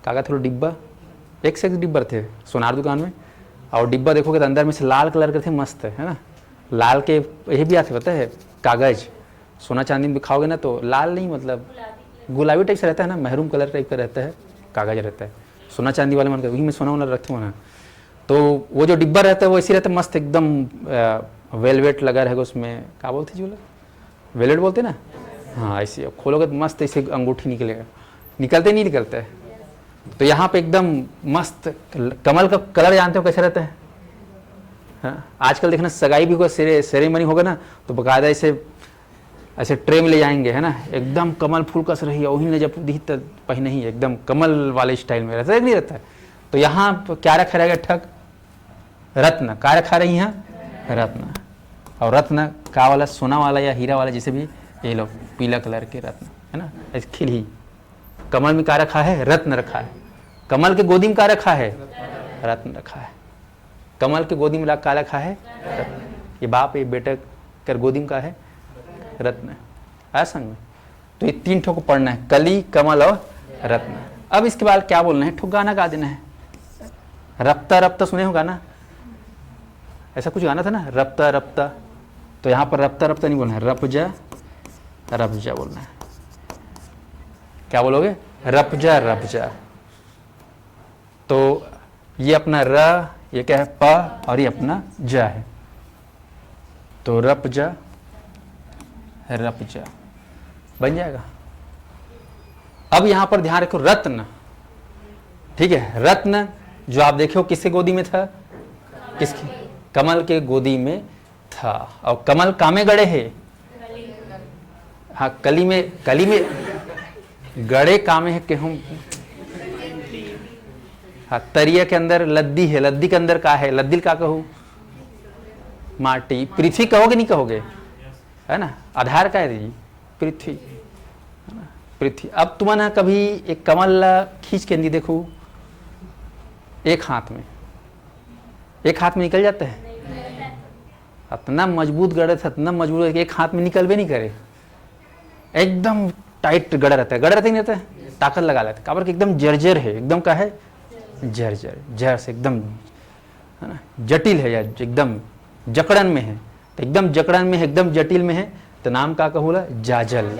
कागज थोड़ा डिब्बा, एक से एक डिब्बा थे सोनार दुकान में। और डिब्बा देखोगे तो अंदर में से लाल कलर के थे, मस्त है ना। लाल के ये भी आते पता है कागज, सोना चांदी में दिखाओगे ना तो लाल नहीं, मतलब गुलाबी टाइप से रहता है ना, महरून कलर टाइप का रहता है, कागज रहता है सोना चांदी वाले मन का, वही में सोना वोना रखते हो ना। तो वो जो डिब्बा रहता है वो ऐसे रहता है मस्त एकदम, वेलवेट लगा रहेगा उसमें, क्या बोलते जो वेलवेट बोलते ना, हाँ ऐसे खोलोगे तो मस्त ऐसे अंगूठी निकलेगा, निकलते नहीं निकलता है। तो यहाँ पे एकदम मस्त कमल का कलर जानते हो कैसे रहता है? हाँ, आजकल देखना सगाई भी होगा, सेरेमनी होगा ना तो बाकायदा ऐसे ट्रे में ले जाएंगे, है ना, एकदम कमल फूल कस रही है, वही ने जब दी पहने ही एकदम कमल वाले स्टाइल में रहता है, नहीं रहता है। तो यहाँ क्या रखा रहेगा? ठग रत्न, क्या रखा रही यहाँ? रत्न। और रत्न का वाला सोना वाला या हीरा वाला, जैसे भी ये लो पीला कलर के रत्न, है ना, ऐसे खिली। कमल में क्या रखा है? रत्न रखा है। कमल के गोदी में क्या रखा है? रत्न रखा है। कमल के गोदी में क्या रखा है? रत्न। ये बाप ये बेटा कर गोदी में क्या है? रत्न है संग में। तो ये 3 ठो को पढ़ना है, कली, कमल और रत्न। अब इसके बाद क्या बोलना है? ठो गाना गा देना है। रप्ता रप्ता सुने हो गाना? ऐसा कुछ गाना था ना, रप्ता रप्ता। तो यहाँ पर रप्ता रप्ता नहीं बोलना है, रपजा रपजा बोलना है। क्या बोलोगे? रपजा रपजा। तो ये अपना र, ये क्या है? प, और ये अपना ज है। तो रपजा रपजा बन जाएगा। अब यहां पर ध्यान रखो रत्न, ठीक है। रत्न जो आप देखे हो किसके गोदी में था? किसकी? कमल के गोदी में था। और कमल कामे गड़े है? हाँ, कली में गड़े कामे है कि हम, हाँ, तरिया के अंदर लद्दी है, लद्दी के अंदर का है? लद्दी का कहूँ माटी, पृथ्वी कहोगे नहीं कहोगे, है ना, आधार का है जी पृथ्वी, है ना, पृथ्वी। अब तुम ना कभी एक कमल खींच के नहीं देखो, एक हाथ में निकल जाता है, इतना मजबूत गड़ा था, इतना मजबूत है कि एक हाथ में निकल भी नहीं करे, एकदम टाइट गड़ा रहता है, गड़ा रहता ही नहीं रहता है, ताकत लगा लेता है। काबर के एकदम जर्जर है, एकदम का है जर्जर, जर से एकदम, है ना, जटिल है, या एकदम जकड़न में है, तो एकदम जकड़न में है, एकदम जटिल में है, तो नाम का बोला जाजल।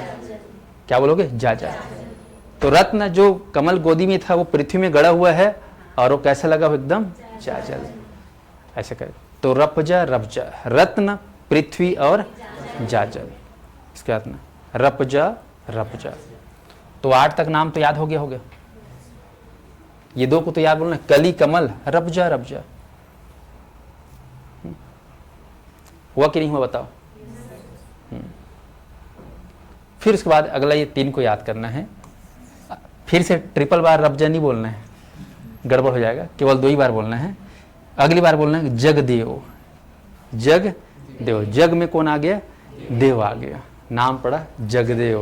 क्या बोलोगे? जाजल। तो रत्न जो कमल गोदी में था वो पृथ्वी में गड़ा हुआ है, और वो कैसे लगा? एकदम जाजल, ऐसे करे। तो रपजा रपजा, रत्न, पृथ्वी और जाजल, इसके बाद में रपजा रपजा। तो 8 तक नाम तो याद हो गया होगा, ये 2 को तो याद बोलना, कली कमल रपजा रपजा। हुआ कि नहीं हुआ बताओ? फिर उसके बाद अगला ये 3 को याद करना है, फिर से ट्रिपल बार रपजा नहीं बोलना है, गड़बड़ हो जाएगा, केवल 2 ही बार बोलना है। अगली बार बोलना है जगदेव, जगदेव, जग में कौन आ गया? देव आ गया, नाम पड़ा जगदेव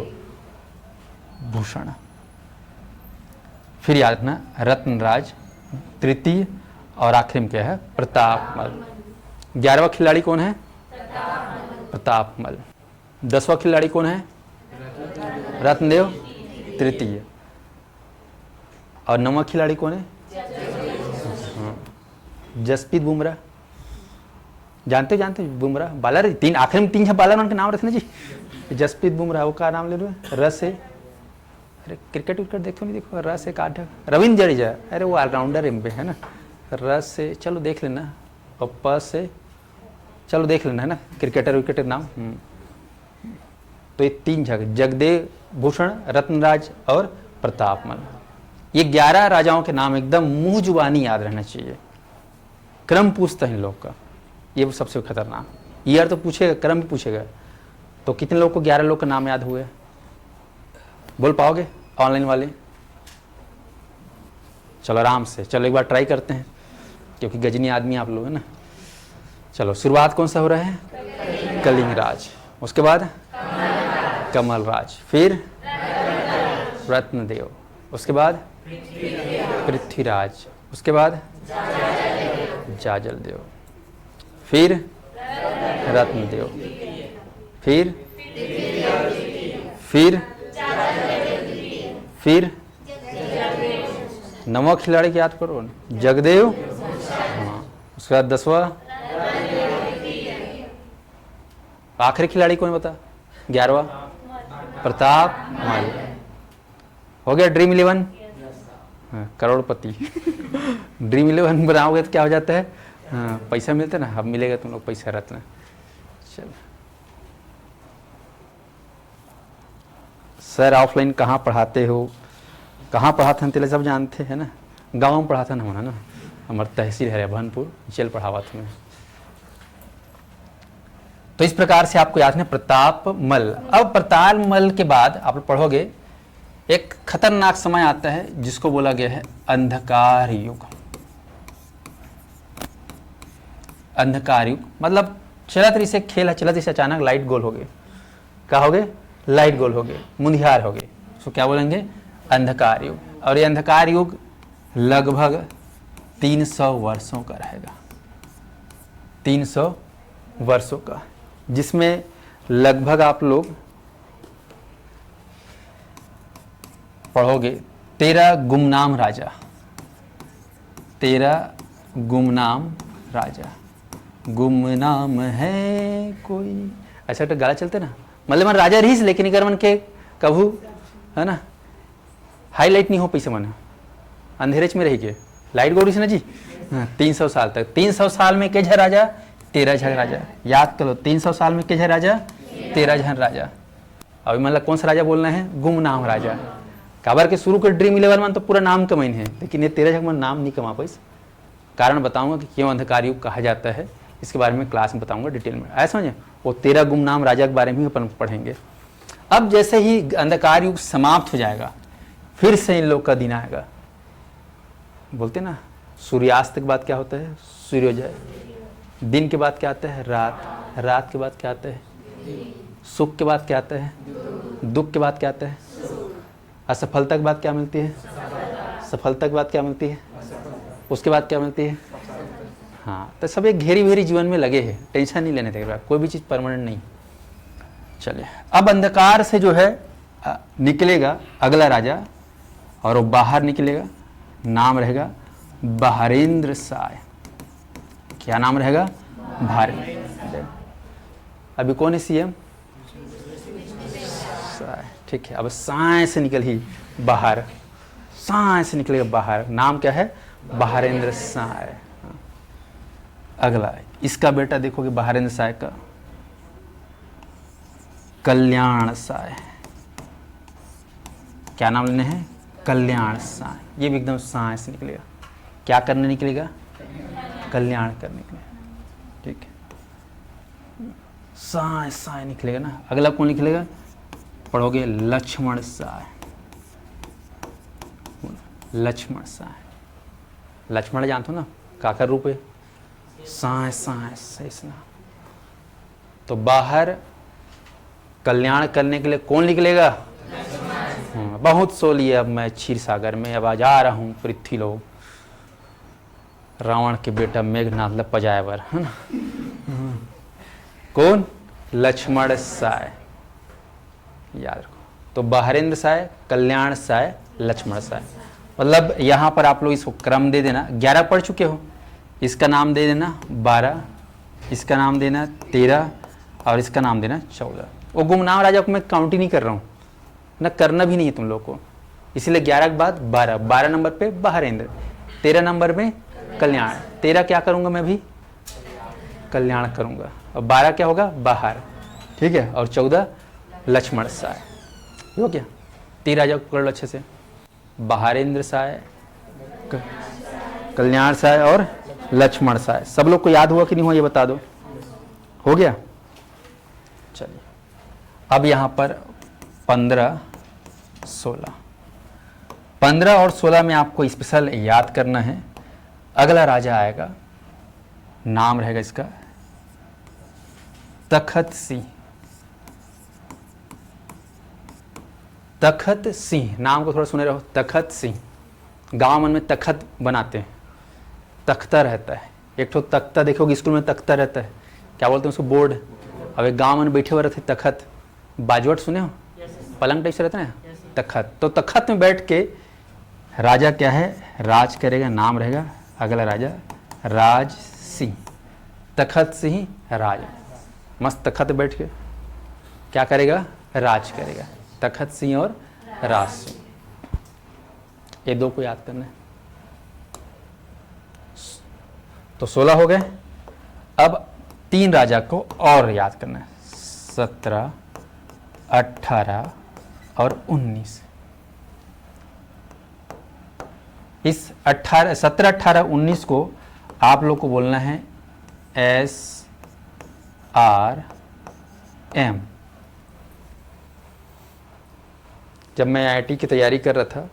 भूषण। फिर याद रखना रत्नराज तृतीय, और आखिरी में क्या है? प्रतापमल। 11वां खिलाड़ी कौन है? प्रतापमल। 10वां खिलाड़ी कौन है? रत्नदेव तृतीय। और 9वां खिलाड़ी कौन है? जसप्रीत बुमराह। जानते बुमराह बालर, 3 आखिर में 3 बालर के नाम रखना जी। जसप्रीत बुमराह, वो का नाम ले लो? रस है, अरे क्रिकेट विकेट देखो नहीं देखो, रस है काट। रविंद्र जडेजा, अरे वो ऑलराउंडर एम पे है ना। रस से चलो देख लेना, और प से चलो देख लेना, है ना, क्रिकेटर नाम। तो ये 3 जगदेव भूषण, रत्नराज और प्रतापमल, ये 11 राजाओं के नाम एकदम मुंह जुबानी याद रहना चाहिए। क्रम पूछता है इन लोग का, ये सबसे खतरनाक। ईयर तो पूछेगा, क्रम भी पूछेगा। तो कितने लोग को 11 लोग का नाम याद हुए? बोल पाओगे ऑनलाइन वाले? चलो आराम से, चलो एक बार ट्राई करते हैं, क्योंकि गजनी आदमी आप लोग, है ना। चलो शुरुआत कौन सा हो रहा है? कलिंगराज, उसके बाद कमलराज, फिर रत्नदेव, उसके बाद पृथ्वीराज, उसके बाद जाजल देव, फिर रत्नदेव, फिर 9वां खिलाड़ी की याद करो, जगदेव। हाँ, उसके बाद 10वां, आखिरी खिलाड़ी कौन बता? 11वां, प्रतापमल। हो गया ड्रीम 11, करोड़पति। ड्रीम 11 बनाओगे तो क्या हो जाता है? हाँ, पैसा मिलता है ना, अब मिलेगा तुम लोग पैसा रत्न। चलो सर ऑफलाइन कहाँ पढ़ाते हो? कहाँ पढ़ाते हैं तेरे सब जानते हैं ना, गाँव में पढ़ाता ना होना ना, हमारे तहसील है भनपुर, चल पढ़ावा तुम्हें। तो इस प्रकार से आपको याद है प्रतापमल। अब प्रतापमल के बाद आप पढ़ोगे एक खतरनाक समय आता है जिसको बोला गया है अंधकार युग। अंधकार युग मतलब चलत रही से खेल है, चलत रही से अचानक लाइट गोल हो गए। क्या हो गए? लाइट गोल हो गए, मुंधियार हो गए, उसको क्या बोलेंगे? अंधकार युग। और ये अंधकार युग लगभग 300 वर्षों का रहेगा, 300 वर्षों का, जिसमें लगभग आप लोग पढ़ोगे 13 गुमनाम राजा, 13 गुमनाम राजा। गुमनाम है कोई, ऐसा तो गाना चलते ना, मतलब मन राजा रहीस लेकिन अगर मन के कभू, है ना, हाईलाइट नहीं हो पैसे मन अंधेरे में रही के लाइट गोरी से ना जी। 300 साल तक, 300 साल में के झ राजा? 13 झ राजा। याद करो, 300 साल में के झ राजा? 13 झ राजा। अभी मतलब कौन सा राजा बोलना है? गुमनाम राजा। काबर के शुरू के ड्रीम 11 में तो पूरा नाम कमाइन है, लेकिन ये 13 झ में नाम नहीं कमा पाइस। कारण बताऊंगा कि क्यों अंधकार युग कहा जाता है, इसके बारे में क्लास में बताऊंगा डिटेल में। ऐसा समझे, वो 13 गुमनाम राजा के बारे में अपन पढ़ेंगे। अब जैसे ही अंधकार युग समाप्त हो जाएगा, फिर से इन लोग का दिन आएगा। बोलते ना सूर्यास्त के बाद क्या होता है? सूर्योदय। दिन के बाद क्या आता है? रात। रात के बाद क्या आता है? सुख के बाद क्या आता है? दुख के बाद क्या आता है? असफलता के बाद क्या मिलती है? सफलता के बाद क्या मिलती है? उसके बाद क्या मिलती है? हाँ, तो सब एक घेरी भेरी जीवन में लगे हैं, टेंशन नहीं लेने देगा, कोई भी चीज़ परमानेंट नहीं। चलिए, अब अंधकार से जो है निकलेगा अगला राजा, और वो बाहर निकलेगा, नाम रहेगा बहारेंद्र साय। क्या नाम रहेगा? बहारेंद्र। अभी कौन है सीएम? साय। ठीक है, अब साय से निकल ही बाहर, साय से निकलेगा बाहर, नाम क्या है? बहारेंद्र साय। अगला इसका बेटा देखोगे बहारेंद्र साय का, कल्याण साय। क्या नाम लेने हैं? कल्याण साय। ये भी एकदम साय से निकलेगा। क्या करने निकलेगा? कल्याण करने के लिए। ठीक है, साय साय निकलेगा ना। अगला कौन निकलेगा? पढ़ोगे लक्ष्मण साय। लक्ष्मण साय, लक्ष्मण जानते हो ना, काकर रूप है। साय साय सैसना। तो बाहर कल्याण करने के लिए कौन निकलेगा? बहुत सो लिए अब मैं क्षीर सागर में, अब आ जा रहा हूँ पृथ्वी लोग, रावण के बेटा मेघनाथ लपजायवर, है ना। कौन? लक्ष्मण साय, याद रखो। तो बहारेंद्र साय, कल्याण साय, लक्ष्मण साय। मतलब यहाँ पर आप लोग इसको क्रम दे देना। 11 पढ़ चुके हो, इसका नाम दे देना 12, इसका नाम देना 13, और इसका नाम देना 14। वो गुमनाम राजा को मैं काउंट ही नहीं कर रहा हूँ ना, करना भी नहीं है तुम लोग को, इसीलिए 11 के बाद 12। 12 नंबर पे बहारेंद्र, 13 नंबर में कल्याण। 13 क्या करूँगा मैं भी? कल्याण करूँगा। और 12 क्या होगा? बाहर। ठीक है, और 14 लक्ष्मण साय। हो गया? 3 राजा को पकड़ लो अच्छे से, बहारेंद्र साय, कल्याण साय और लक्ष्मण साय। सब लोग को याद हुआ कि नहीं हुआ ये बता दो। हो गया? चलिए, अब यहाँ पर 15, 16, 15 और 16 में आपको स्पेशल याद करना है। अगला राजा आएगा, नाम रहेगा इसका तखत सिंह। तखत सिंह, नाम को थोड़ा सुने रहो। तखत सिंह, गांव मन में तखत बनाते हैं, तख्ता रहता है। एक तो तख्ता देखोगे स्कूल में तख्ता रहता है, क्या बोलते हैं उसको? बोर्ड। अब एक गांव में बैठे हुए रहते तखत, बाजवट सुने हो? पलंग टाइप से रहता है तखत। तो तखत में बैठ के राजा क्या है? राज करेगा। नाम रहेगा अगला राजा राज सिंह। तखत सिंह राज, मस्त तखत बैठ के क्या करेगा? राज करेगा। तखत सिंह और राज सिंह, ये दो को याद करना है। तो 16 हो गए। अब 3 राजा को और याद करना है, 17, 18 और 19। इस 17, 18, 19 को आप लोग को बोलना है SRM। जब मैं IIT की तैयारी कर रहा था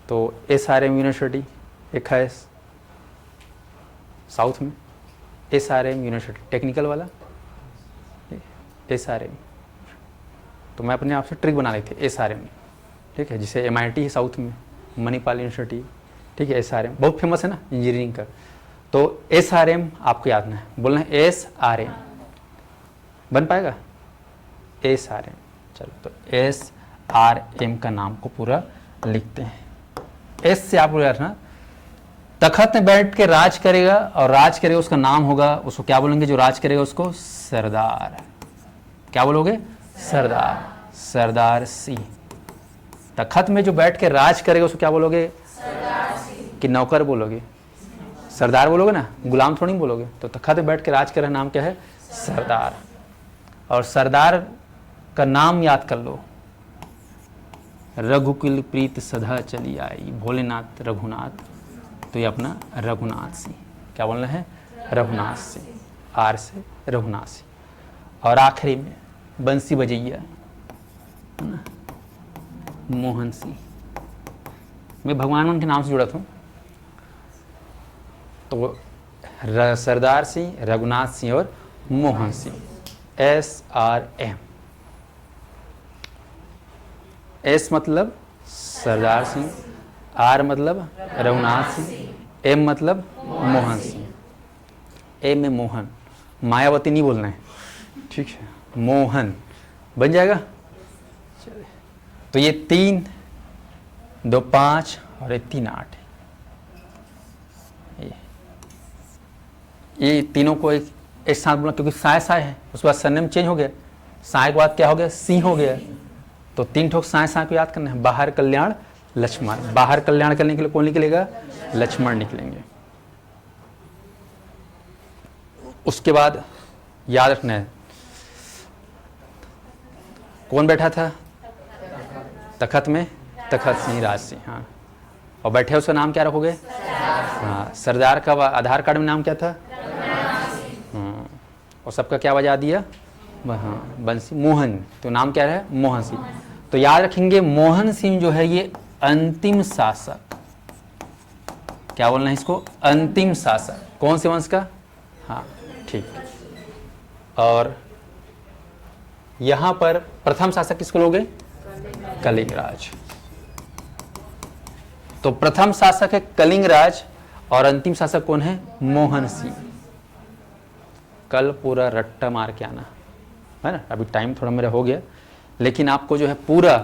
तो SRM यूनिवर्सिटी एक है साउथ में, SRM यूनिवर्सिटी टेक्निकल वाला, SRM। तो मैं अपने आप से ट्रिक बना ली थी SRM, ठीक है। जिसे MIT है साउथ में, मणिपाल यूनिवर्सिटी, ठीक है। SRM बहुत फेमस है ना इंजीनियरिंग का। तो SRM आपको याद ना है, बोलना है SRM। बन पाएगा? SRM। चलो, तो SRM का नाम को पूरा लिखते हैं। S से आप लोग रखना, तखत में बैठ के राज करेगा, और राज करेगा उसका नाम होगा, उसको क्या बोलेंगे? जो राज करेगा उसको सरदार। क्या बोलोगे? सरदार। सरदार सिंह। तखत में जो बैठ के राज करेगा उसको क्या बोलोगे? कि नौकर बोलोगे? सरदार बोलोगे ना, गुलाम थोड़ी बोलोगे। तो तखत में बैठ के राज करे, नाम क्या है? सरदार। और सरदार का नाम याद कर लो, रघुकुल प्रीत सदा चली आई, भोलेनाथ रघुनाथ। तो ये अपना रघुनाथ सिंह। क्या बोलना है? रघुनाथ सिंह। आर से रघुनाथ सिंह। और आखिरी में बंसी बजैया, मोहन सिंह। मैं भगवान के नाम से जुड़ा था, तो सरदार सिंह, रघुनाथ सिंह और मोहन सिंह। SRM। S मतलब सरदार सिंह, R मतलब रघुनाथ सिंह, M मतलब मोहन सिंह। ए में मोहन, मायावती नहीं बोलना है, ठीक है, मोहन बन जाएगा। चलिए, तो ये 3, 2 5 और 3 8, ये तीनों को एक साथ बोलना, क्योंकि साय साय है, उसके बाद सरनेम चेंज हो गया, साय के बाद क्या हो गया, सिंह हो गया, तो 3 ठोक साय साय को याद करना है। बाहर कल्याण लक्ष्मण, बाहर कल्याण करने के लिए कौन निकलेगा, लक्ष्मण निकलेंगे। उसके बाद याद रखना है कौन बैठा था तखत में, तखत सिंह राज सिंह, हाँ, और बैठे उसका नाम क्या रखोगे, हाँ, सरदार का आधार कार्ड में नाम क्या था, हाँ, और सबका क्या बजा दिया, हाँ, बंसी, मोहन, तो नाम क्या है, मोहन सिंह। तो याद रखेंगे मोहन सिंह जो है ये अंतिम शासक, क्या बोलना है इसको, अंतिम शासक, कौन से वंश का, हाँ ठीक। और यहां पर प्रथम शासक किसको लोगे, कलिंगराज। तो प्रथम शासक है कलिंगराज और अंतिम शासक कौन है, मोहन सिंह। कल पूरा रट्टा मार के आना है ना, अभी टाइम थोड़ा मेरा हो गया, लेकिन आपको जो है पूरा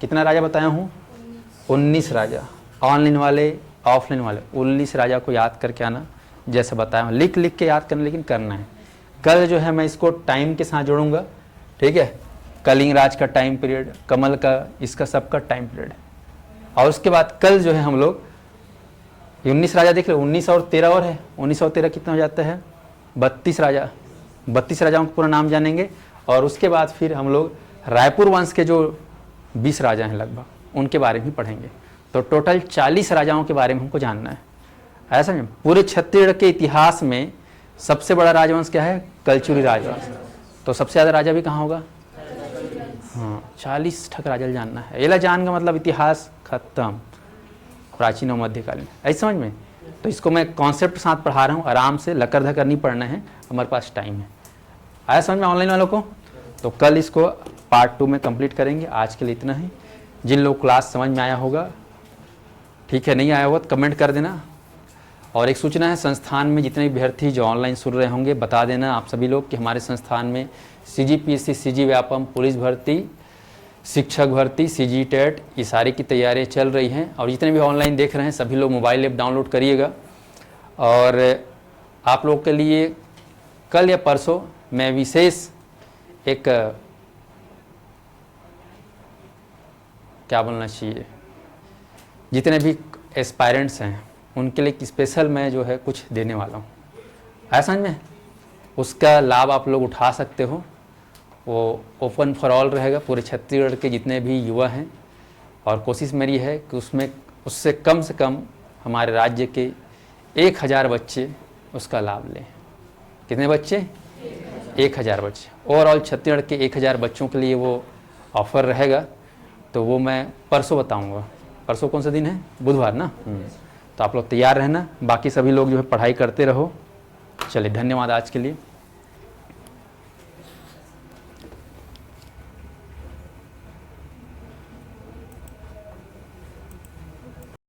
कितना राजा बताया हूं, 19 राजा, ऑनलाइन वाले ऑफलाइन वाले 19 राजा को याद करके आना, जैसे बताया हूं, लिख लिख के याद करना, लेकिन करना है। कल जो है मैं इसको टाइम के साथ जोड़ूंगा, ठीक है, कलिंगराज का टाइम पीरियड, कमल का, इसका सबका टाइम पीरियड, और उसके बाद कल जो है हम लोग 19 राजा देख लो, 19 और 13 और है, 19 और 13 कितना हो जाता है, 32 राजा, 32 राजाओं का पूरा नाम जानेंगे। और उसके बाद फिर हम लोग रायपुर वंश के जो 20 राजा हैं लगभग, उनके बारे में पढ़ेंगे। तो टोटल 40 राजाओं के बारे में हमको जानना है, ऐसा नहीं। पूरे छत्तीसगढ़ के इतिहास में सबसे बड़ा राजवंश क्या है, कलचुरी राजवंश। तो सबसे ज़्यादा राजा भी कहाँ होगा, हाँ, 40 ठक राजा जानना है। एला जान का मतलब इतिहास खत्म, प्राचीन और मध्यकालीन, ऐसे समझ में। तो इसको मैं कॉन्सेप्ट के साथ पढ़ा रहा हूँ, आराम से लकर धकर नहीं पढ़ना है, हमारे पास टाइम है। आया समझ में ऑनलाइन वालों को। तो कल इसको पार्ट 2 में कंप्लीट करेंगे। आज के लिए इतना ही। जिन लोग क्लास समझ में आया होगा ठीक है, नहीं आया होगा तो कमेंट कर देना। और एक सूचना है, संस्थान में जितने भी अभ्यर्थी जो ऑनलाइन सुन रहे होंगे, बता देना आप सभी लोग कि हमारे संस्थान में CGPSC, CG व्यापम, पुलिस भर्ती, शिक्षक भर्ती, CG टेट, ये सारी की तैयारियां चल रही हैं। और जितने भी ऑनलाइन देख रहे हैं सभी लोग मोबाइल ऐप डाउनलोड करिएगा। और आप लोग के लिए कल या परसों मैं विशेष एक क्या बोलना चाहिए, जितने भी एस्पायरेंट्स हैं उनके लिए स्पेशल मैं जो है कुछ देने वाला हूँ, है समझ में। उसका लाभ आप लोग उठा सकते हो, वो ओपन फॉर ऑल रहेगा, पूरे छत्तीसगढ़ के जितने भी युवा हैं। और कोशिश मेरी है कि उसमें उससे कम से कम हमारे राज्य के 1000 बच्चे उसका लाभ लें। कितने बच्चे, 1000 बच्चे। ओवरऑल छत्तीसगढ़ के 1000 बच्चों के लिए वो ऑफ़र रहेगा। तो वो मैं परसों बताऊंगा। परसों कौन सा दिन है, बुधवार ना। तो आप लोग तैयार रहना, बाकी सभी लोग जो है पढ़ाई करते रहो। चलिए, धन्यवाद आज के लिए।